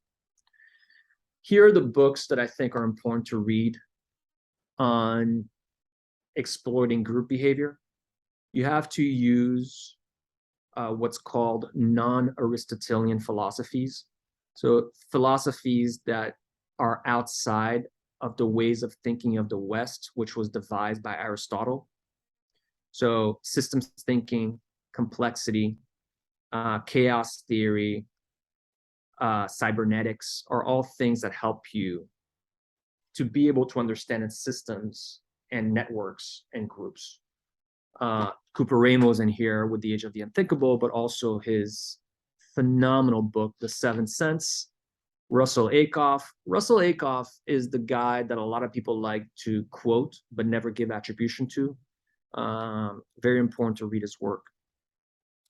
Here are the books that I think are important to read on exploiting group behavior. You have to use what's called non-Aristotelian philosophies. So philosophies that are outside of the ways of thinking of the West, which was devised by Aristotle. So systems thinking, complexity, chaos theory, cybernetics are all things that help you to be able to understand systems and networks and groups. Cooper Ramos in here with The Age of the Unthinkable, but also his phenomenal book, The Seventh Sense. Russell Akoff. Russell Akoff is the guy that a lot of people like to quote, but never give attribution to. Very important to read his work.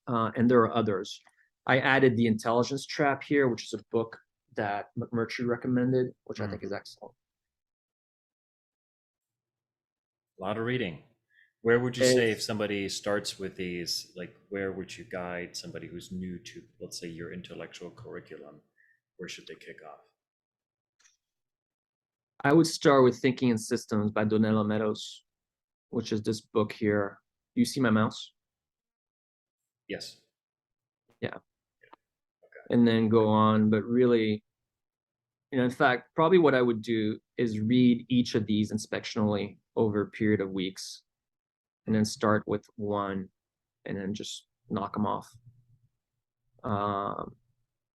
And there are others. I added The Intelligence Trap here, which is a book that McMurtry recommended, which I think is excellent. A lot of reading. Where would you say if somebody starts with these, like where would you guide somebody who's new to, let's say, your intellectual curriculum? Where should they kick off? I would start with Thinking in Systems by Donella Meadows, which is this book here. Do you see my mouse? Yes. Yeah. Okay. And then go on, but really, in fact, probably what I would do is read each of these inspectionally over a period of weeks, and then start with one, and then just knock them off.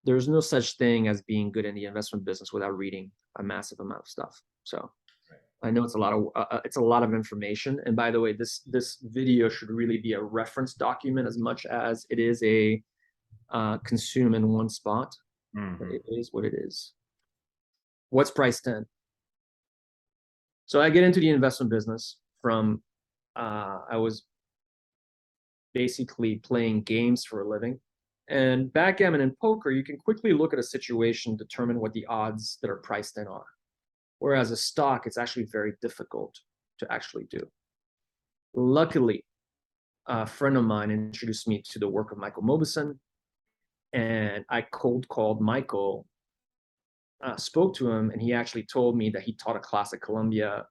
There's no such thing as being good in the investment business without reading a massive amount of stuff. So right. I know it's a lot of information. And by the way, this video should really be a reference document as much as it is a consume in one spot. Mm-hmm. It is what it is. What's priced in? So I get into the investment business from I was basically playing games for a living. And backgammon and poker, you can quickly look at a situation, determine what the odds that are priced in are. Whereas a stock, it's actually very difficult to actually do. Luckily, a friend of mine introduced me to the work of Michael Mauboussin, and I cold called Michael, spoke to him, and he actually told me that he taught a class at Columbia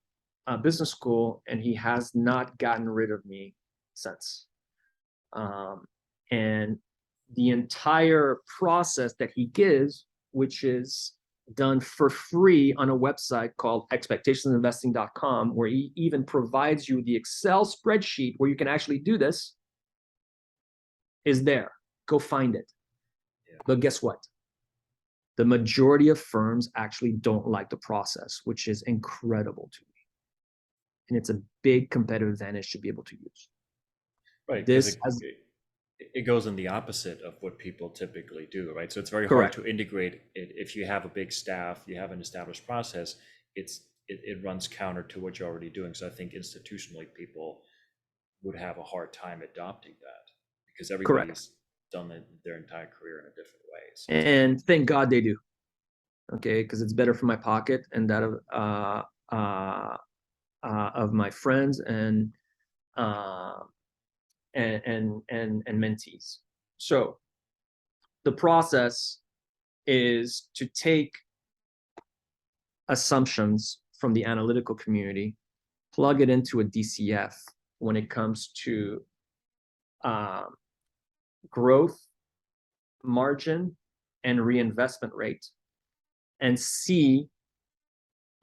Business School, and he has not gotten rid of me since. And the entire process that he gives, which is done for free on a website called expectationsinvesting.com, where he even provides you the Excel spreadsheet where you can actually do this, is there. Go find it. Yeah. But guess what? The majority of firms actually don't like the process, which is incredible to me. And it's a big competitive advantage to be able to use. Right. It goes in the opposite of what people typically do, right? So it's very Correct. hard to integrate it. If you have a big staff, you have an established process, it runs counter to what you're already doing. So I think institutionally people would have a hard time adopting that because everybody's Correct. Done their entire career in a different way. So and thank God they do, okay? Because it's better for my pocket and that of my friends and mentees. So the process is to take assumptions from the analytical community, plug it into a DCF when it comes to growth, margin, and reinvestment rate, and see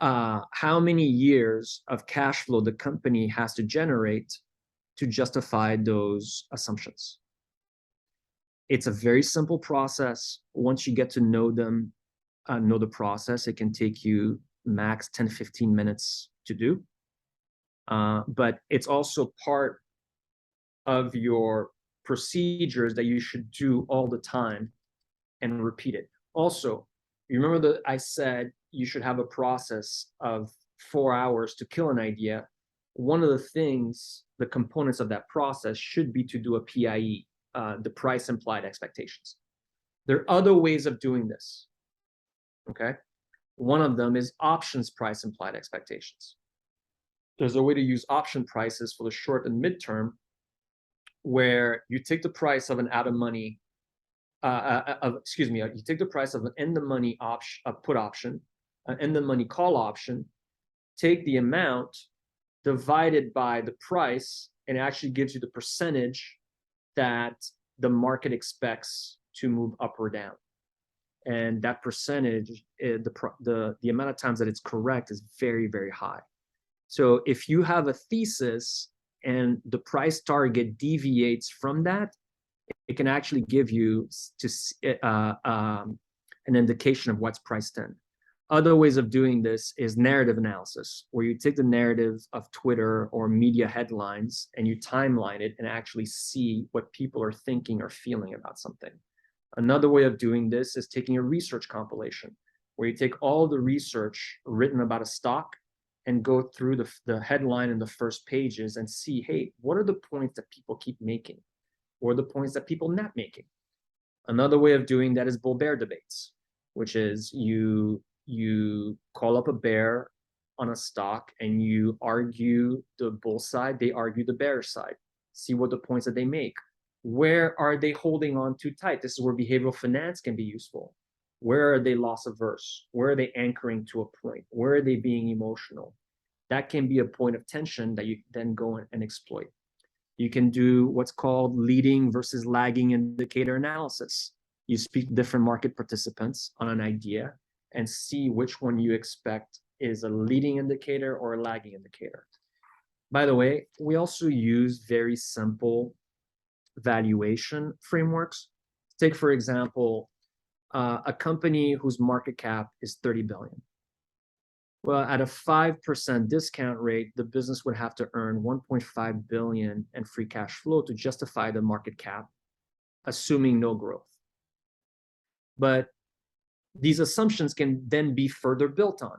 how many years of cash flow the company has to generate to justify those assumptions. It's a very simple process. Once you get to know them, know the process, it can take you max 10, 15 minutes to do. But it's also part of your procedures that you should do all the time and repeat it. Also, you remember that I said you should have a process of 4 hours to kill an idea. One of the things, the components of that process should be to do a PIE, the price implied expectations. There are other ways of doing this, okay? One of them is options price implied expectations. There's a way to use option prices for the short and midterm where you take the price of an out of money, you take the price of an in the money option, a put option, an in the money call option, take the amount, divide it by the price, and it actually gives you the percentage that the market expects to move up or down. And that percentage, the amount of times that it's correct is very, very high. So if you have a thesis and the price target deviates from that, it can actually give you an indication of what's priced in. Other ways of doing this is narrative analysis, where you take the narrative of Twitter or media headlines and you timeline it and actually see what people are thinking or feeling about something. Another way of doing this is taking a research compilation, where you take all the research written about a stock and go through the headline and the first pages and see, hey, what are the points that people keep making? Or the points that people not making? Another way of doing that is bull-bear debates, which is you call up a bear on a stock and you argue the bull side, they argue the bear side. See what the points that they make. Where are they holding on too tight? This is where behavioral finance can be useful. Where are they loss averse? Where are they anchoring to a point? Where are they being emotional? That can be a point of tension that you then go and exploit. You can do what's called leading versus lagging indicator analysis. You speak to different market participants on an idea and see which one you expect is a leading indicator or a lagging indicator. By the way, we also use very simple valuation frameworks. Take, for example, a company whose market cap is 30 billion. Well, at a 5% discount rate, the business would have to earn 1.5 billion in free cash flow to justify the market cap, assuming no growth. But these assumptions can then be further built on.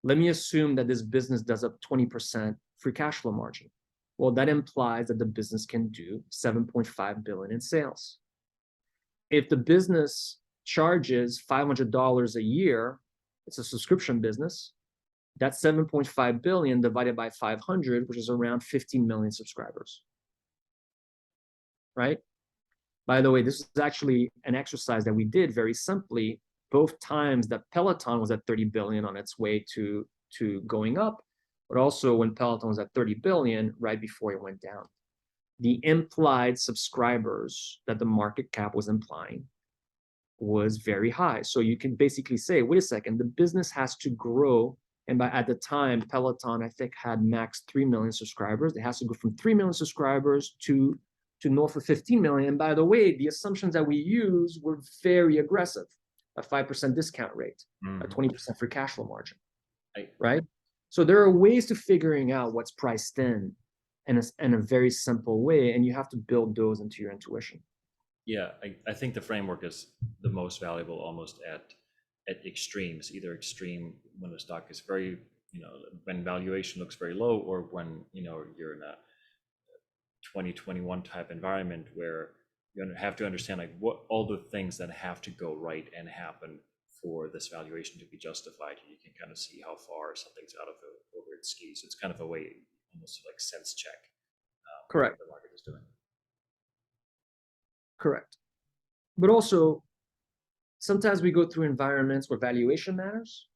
Let me assume that this business does a 20% free cash flow margin. Well, that implies that the business can do 7.5 billion in sales. If the business charges $500 a year, it's a subscription business, that's 7.5 billion divided by 500, which is around 15 million subscribers, right? By the way, this is actually an exercise that we did very simply both times that Peloton was at 30 billion on its way to going up, but also when Peloton was at 30 billion right before it went down. The implied subscribers that the market cap was implying was very high. So you can basically say, wait a second, the business has to grow. And at the time, Peloton, I think, had max 3 million subscribers. It has to go from 3 million subscribers to north of 15 million. And by the way, the assumptions that we use were very aggressive. A 5% discount rate, a 20% free cash flow margin, right? So there are ways to figuring out what's priced in a very simple way, and you have to build those into your intuition. Yeah, I think the framework is the most valuable almost at extremes, either extreme when the stock is very, when valuation looks very low, or when, you're in a 2021 type environment where you have to understand like what all the things that have to go right and happen for this valuation to be justified. You can kind of see how far something's out of over its skis. It's kind of a way, almost like sense check. Correct. What the market is doing. Correct. But also, sometimes we go through environments where valuation matters,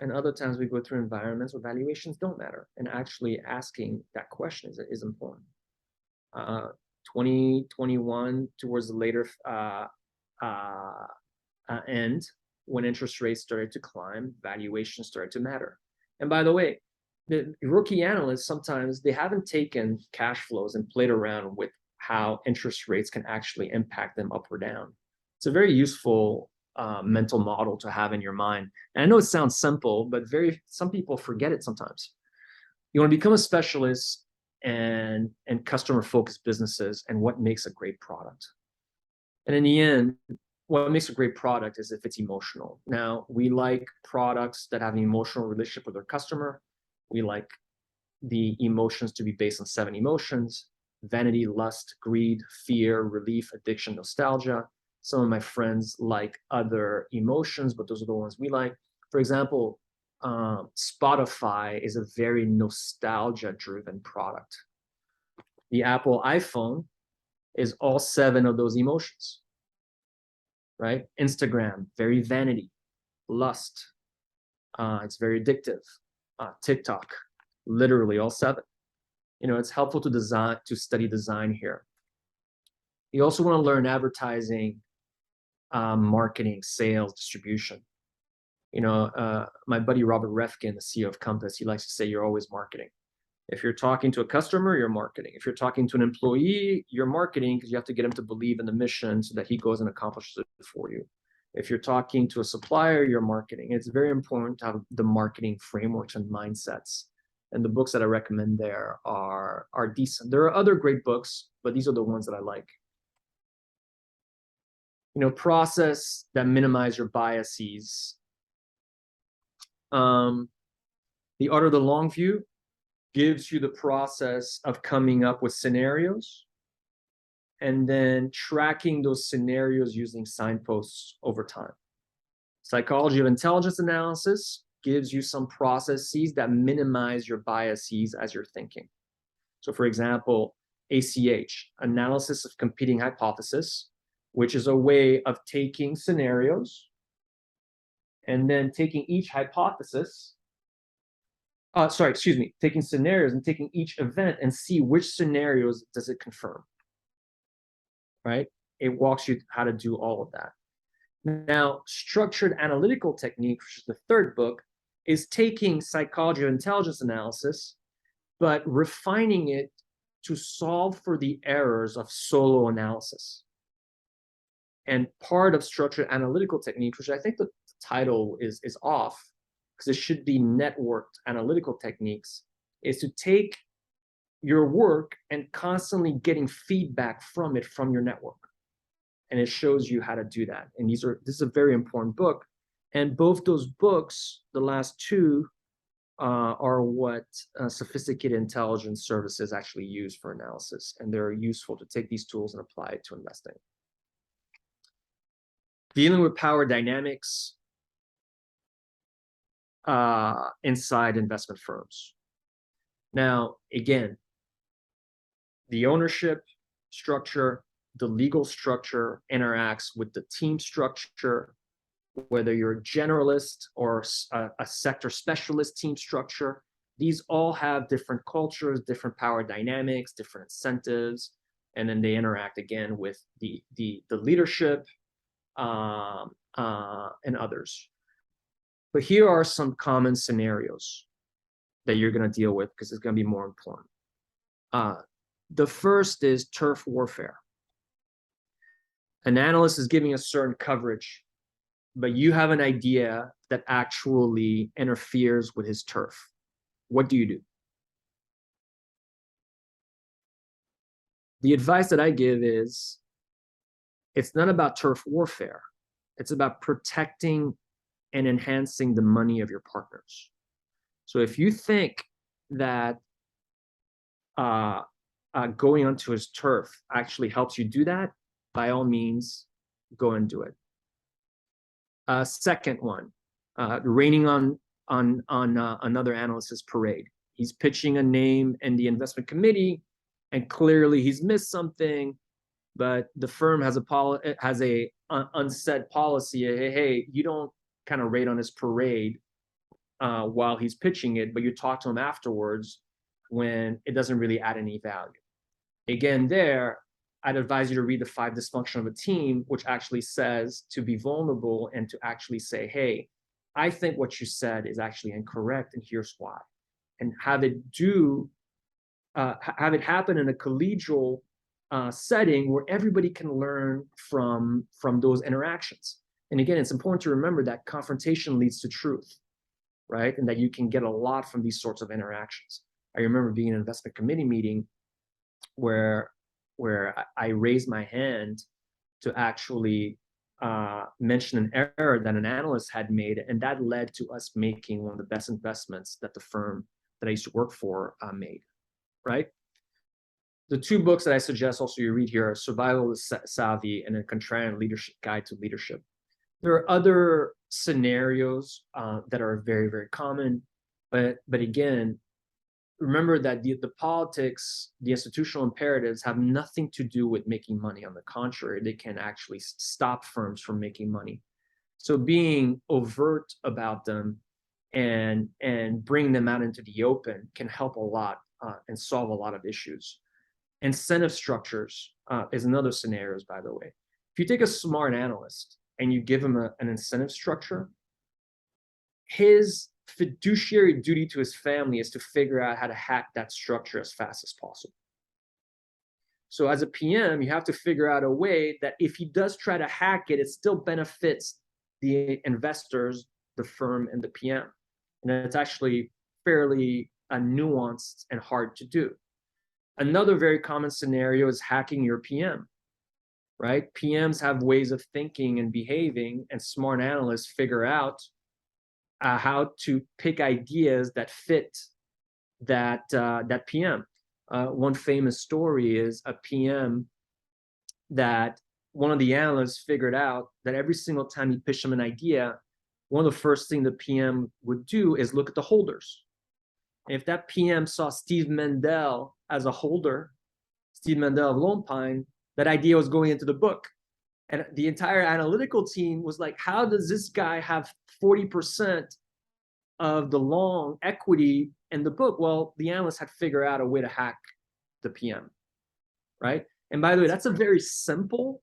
and other times we go through environments where valuations don't matter. And actually asking that question is important. 2021, towards the later end, when interest rates started to climb, valuations started to matter. And by the way, the rookie analysts, sometimes they haven't taken cash flows and played around with how interest rates can actually impact them up or down. It's a very useful mental model to have in your mind. And I know it sounds simple, but some people forget it sometimes. You want to become a specialist and customer focused businesses and what makes a great product. And in the end, what makes a great product is if it's emotional. Now, we like products that have an emotional relationship with our customer. We like the emotions to be based on 7 emotions: vanity, lust, greed, fear, relief, addiction, nostalgia. Some of my friends like other emotions, but those are the ones we like. For example, Spotify is a very nostalgia-driven product. The Apple iPhone is all 7 of those emotions, right? Instagram, very vanity, lust, it's very addictive. TikTok, literally all 7. It's helpful to study design here. You also want to learn advertising, marketing, sales, distribution. My buddy Robert Refkin, the CEO of Compass, he likes to say you're always marketing. If you're talking to a customer, you're marketing. If you're talking to an employee, you're marketing because you have to get him to believe in the mission so that he goes and accomplishes it for you. If you're talking to a supplier, you're marketing. It's very important to have the marketing frameworks and mindsets. And the books that I recommend there are decent. There are other great books, but these are the ones that I like. Process that minimize your biases. The Art of the Long View gives you the process of coming up with scenarios and then tracking those scenarios using signposts over time. Psychology of Intelligence Analysis gives you some processes that minimize your biases as you're thinking. So for example, ACH, Analysis of Competing Hypothesis, which is a way of taking scenarios and then taking each hypothesis, taking scenarios and taking each event and see which scenarios does it confirm, right? It walks you how to do all of that. Now, structured analytical technique, which is the 3rd book, is taking psychology of intelligence analysis, but refining it to solve for the errors of solo analysis. And part of structured analytical technique, which I think the title is off, because it should be networked analytical techniques, is to take your work and constantly getting feedback from it from your network. And it shows you how to do that. And this is a very important book. And both those books, the last 2, are what sophisticated intelligence services actually use for analysis. And they're useful to take these tools and apply it to investing. Dealing with power dynamics inside investment firms. Now, again, the ownership structure, the legal structure interacts with the team structure, whether you're a generalist or a sector specialist team structure. These all have different cultures, different power dynamics, different incentives, and then they interact again with the leadership and others. But here are some common scenarios that you're going to deal with because it's going to be more important. The first is turf warfare. An analyst is giving a certain coverage, but you have an idea that actually interferes with his turf. What do you do? The advice that I give is it's not about turf warfare. It's about protecting and enhancing the money of your partners. So if you think that going onto his turf actually helps you do that, by all means, go and do it. Second one, raining on another analyst's parade. He's pitching a name in the investment committee, and clearly he's missed something, but the firm has a unsaid policy. Hey, you don't kind of rate on his parade while he's pitching it, but you talk to him afterwards when it doesn't really add any value. Again, there, I'd advise you to read The 5 Dysfunction of a Team, which actually says to be vulnerable and to actually say, hey, I think what you said is actually incorrect, and here's why. And have it happen in a collegial setting where everybody can learn from those interactions. And again, it's important to remember that confrontation leads to truth, right? And that you can get a lot from these sorts of interactions. I remember being in an investment committee meeting where I raised my hand to actually mention an error that an analyst had made, and that led to us making one of the best investments that the firm that I used to work for made, right? The two books that I suggest also you read here are Survival of the Savvy and a Contrarian Leadership Guide to Leadership. There are other scenarios that are very, very common, but again, remember that the politics, the institutional imperatives have nothing to do with making money. On the contrary, they can actually stop firms from making money. So being overt about them and bring them out into the open can help a lot and solve a lot of issues. Incentive structures is another scenario, by the way. If you take a smart analyst and you give him an incentive structure, his fiduciary duty to his family is to figure out how to hack that structure as fast as possible. So as a PM, you have to figure out a way that if he does try to hack it, it still benefits the investors, the firm, and the PM. And it's actually fairly nuanced and hard to do. Another very common scenario is hacking your PM, right? PMs have ways of thinking and behaving, and smart analysts figure out how to pick ideas that fit that PM. One famous story is a PM that one of the analysts figured out that every single time he pitched him an idea, one of the first things the PM would do is look at the holders. And if that PM saw Steve Mendel as a holder, Steve Mendel of Lone Pine, that idea was going into the book. And the entire analytical team was like, how does this guy have 40% of the long equity in the book? Well, the analyst had figured out a way to hack the PM, right? And by the way, that's a very simple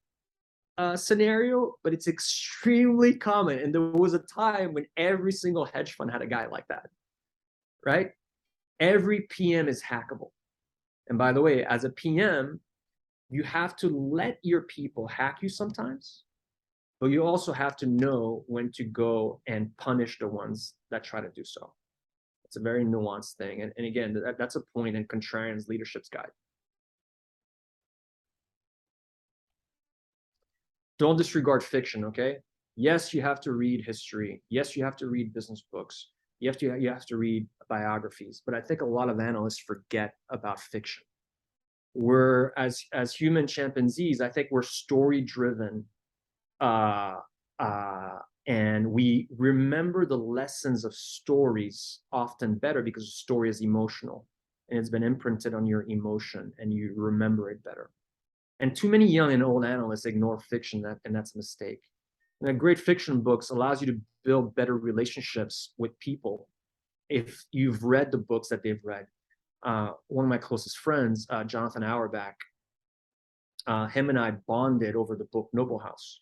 scenario, but it's extremely common. And there was a time when every single hedge fund had a guy like that, right? Every PM is hackable. And by the way, as a PM, you have to let your people hack you sometimes, but you also have to know when to go and punish the ones that try to do so. It's a very nuanced thing. And again, that's a point in Contrarian's Leadership's Guide. Don't disregard fiction, okay? Yes, you have to read history. Yes, you have to read business books. You have to read biographies. But I think a lot of analysts forget about fiction. We're, as human chimpanzees, I think we're story-driven. And we remember the lessons of stories often better because the story is emotional and it's been imprinted on your emotion and you remember it better. And too many young and old analysts ignore fiction, and that's a mistake. And great fiction books allows you to build better relationships with people if you've read the books that they've read. One of my closest friends, Jonathan Auerbach, him and I bonded over the book Noble House.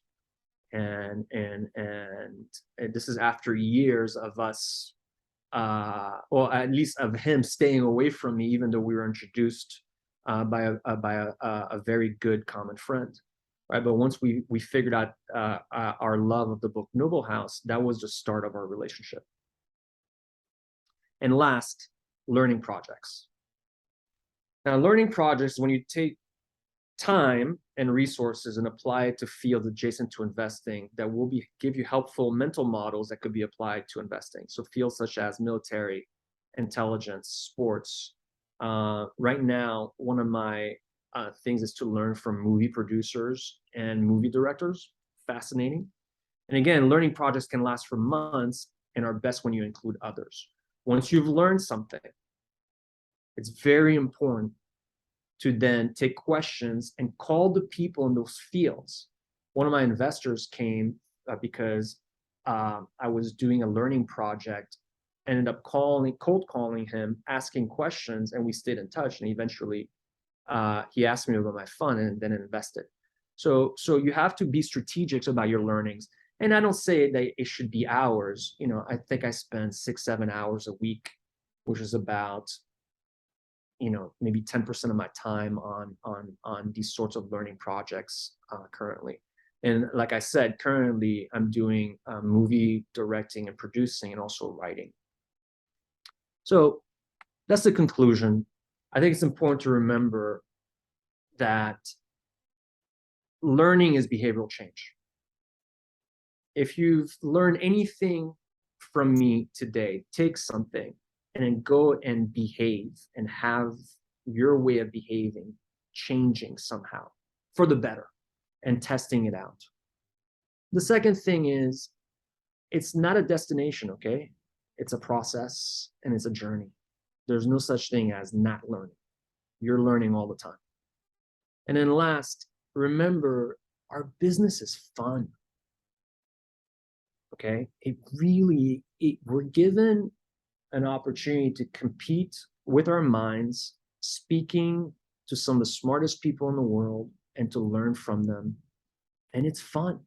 And this is after years of us, or at least of him staying away from me, even though we were introduced by a very good common friend, right? But once we figured out our love of the book Noble House, that was the start of our relationship. And last, learning projects. Now, learning projects, when you take time and resources and apply it to fields adjacent to investing, that will give you helpful mental models that could be applied to investing. So fields such as military, intelligence, sports. Right now, one of my things is to learn from movie producers and movie directors. Fascinating. And again, learning projects can last for months and are best when you include others. Once you've learned something, it's very important to then take questions and call the people in those fields. One of my investors came because I was doing a learning project, ended up cold calling him, asking questions, and we stayed in touch. And eventually he asked me about my fund and then invested. So you have to be strategic about your learnings. And I don't say that it should be hours. You know, I think I spend 6-7 hours a week, which is about, you know, maybe 10% of my time on these sorts of learning projects currently. And like I said, currently I'm doing movie directing and producing and also writing. So that's the conclusion. I think it's important to remember that learning is behavioral change. If you've learned anything from me today, take something and then go and behave and have your way of behaving changing somehow for the better and testing it out. The second thing is, it's not a destination, okay? It's a process and it's a journey. There's no such thing as not learning. You're learning all the time. And then last, remember, our business is fun. Okay? We're given an opportunity to compete with our minds, speaking to some of the smartest people in the world and to learn from them. And it's fun.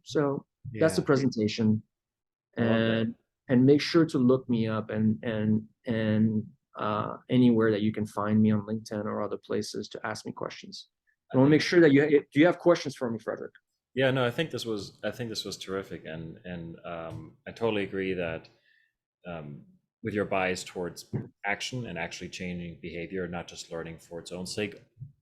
So that's the Yeah, presentation. I love that. And make sure to look me up and anywhere that you can find me on LinkedIn or other places to ask me questions. I want to make sure that do you have questions for me, Frederick? Yeah, no, I think this was terrific, and I totally agree that um, with your bias towards action and actually changing behavior, not just learning for its own sake.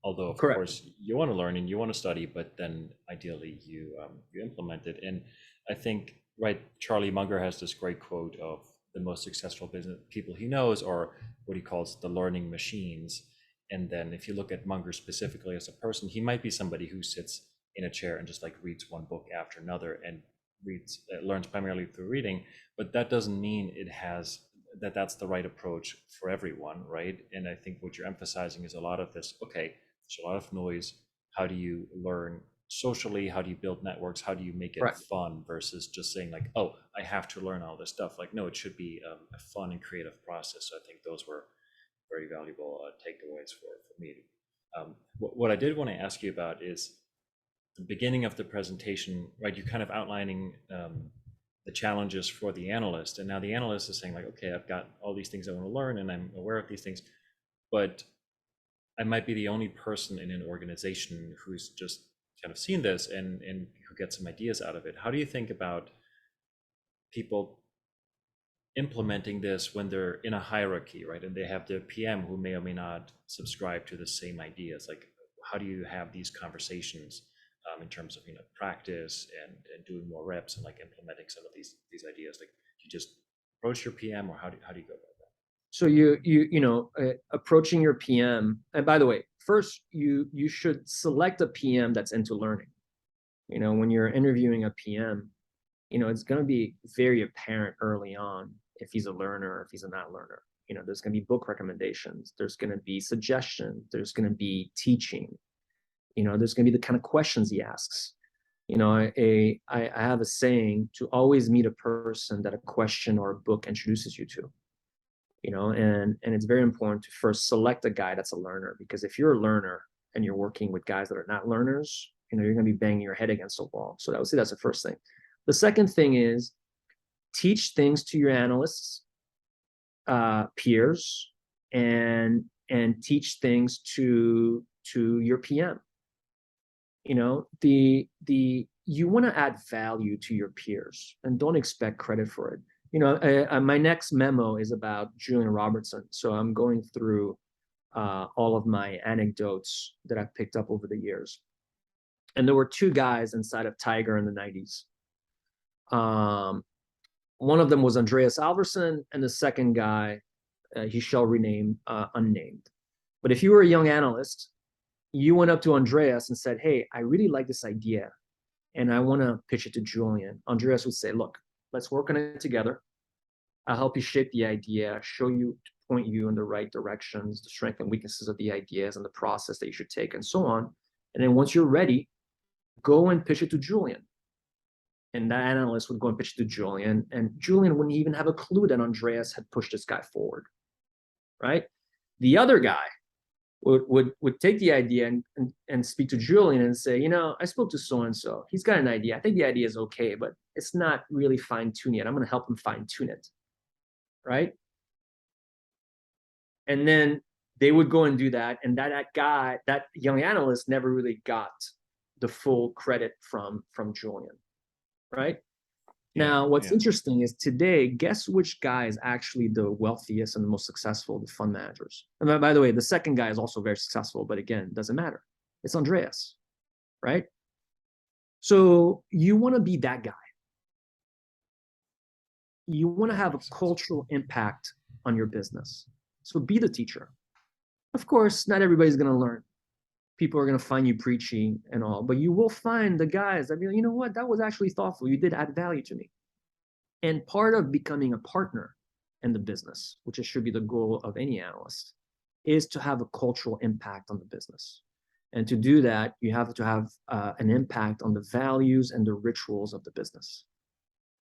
Although, of Correct. course, you want to learn and you want to study, but then ideally you implement it. And I think, right, Charlie Munger has this great quote of the most successful business people he knows, or what he calls the learning machines. And then if you look at Munger specifically as a person, he might be somebody who sits in a chair and just like reads one book after another and learns primarily through reading, but that doesn't mean that's the right approach for everyone, right? And I think what you're emphasizing is a lot of this. Okay, there's a lot of noise. How do you learn socially? How do you build networks? How do you make it Right. fun versus just saying like, oh, I have to learn all this stuff? Like, no, it should be a fun and creative process. So I think those were very valuable takeaways for me. What I did want to ask you about is the beginning of the presentation, right? You're kind of outlining the challenges for the analyst, and now the analyst is saying like, okay, I've got all these things I want to learn, and I'm aware of these things, but I might be the only person in an organization who's just kind of seen this and who gets some ideas out of it. How do you think about people implementing this when they're in a hierarchy, right? And they have their PM who may or may not subscribe to the same ideas. Like, how do you have these conversations in terms of practice and doing more reps and like implementing some of these ideas? Like, you just approach your PM, or how do you go about that? So approaching your PM. And by the way, first you should select a PM that's into learning. When you're interviewing a PM, it's going to be very apparent early on if he's a learner, if he's a not learner. There's going to be book recommendations. There's going to be suggestions. There's going to be teaching. There's going to be the kind of questions he asks. I have a saying to always meet a person that a question or a book introduces you to. And it's very important to first select a guy that's a learner, because if you're a learner and you're working with guys that are not learners, you're going to be banging your head against the wall. So I would say that's the first thing. The second thing is teach things to your analysts, peers, and teach things to your PM. You want to add value to your peers and don't expect credit for it. My next memo is about Julian Robertson. So I'm going through all of my anecdotes that I've picked up over the years. And there were two guys inside of Tiger in the 90s. One of them was Andreas Alverson, and the second guy, he shall remain unnamed. But if you were a young analyst, you went up to Andreas and said, hey, I really like this idea, and I want to pitch it to Julian. Andreas would say, look, let's work on it together. I'll help you shape the idea, show you, point you in the right directions, the strengths and weaknesses of the ideas and the process that you should take, and so on. And then once you're ready, go and pitch it to Julian. And that analyst would go and pitch it to Julian, and Julian wouldn't even have a clue that Andreas had pushed this guy forward, right? The other guy would take the idea and speak to Julian and say, I spoke to so-and-so. He's got an idea. I think the idea is okay, but it's not really fine-tuned yet. I'm going to help him fine-tune it, right? And then they would go and do that. And that young analyst never really got the full credit from Julian, right? Yeah, Now, what's yeah. interesting is today, guess which guy is actually the wealthiest and the most successful, the fund managers. And by the way, the second guy is also very successful, but again, doesn't matter. It's Andreas, right? So you want to be that guy. You want to Yeah, have a makes sense. cultural impact on your business. So be the teacher. Of course, not everybody's going to learn. People are going to find you preachy and all, but you will find the guys that be like, you know what, that was actually thoughtful. You did add value to me. And part of becoming a partner in the business, which should be the goal of any analyst, is to have a cultural impact on the business. And to do that, you have to have an impact on the values and the rituals of the business.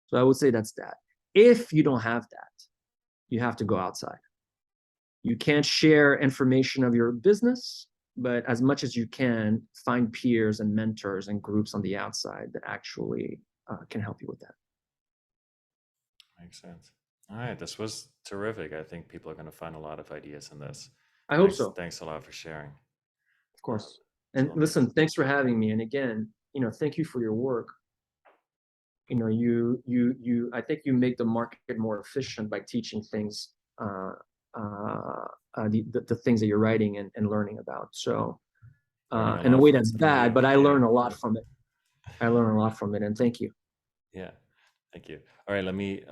So I would say that's that. If you don't have that, you have to go outside. You can't share information of your business, but as much as you can, find peers and mentors and groups on the outside that actually can help you with that. Makes sense. All right, this was terrific. I think people are going to find a lot of ideas in this. I hope so. Thanks a lot for sharing. Of course. It's And all listen, amazing. thanks for having me. And again, thank you for your work. I think you make the market more efficient by teaching things, the things that you're writing and learning about. So, Learning a in a lot way that's from bad, you. but I Yeah. learn a lot from it. I learn a lot from it, and thank you. Yeah. Thank you. All right, let me see.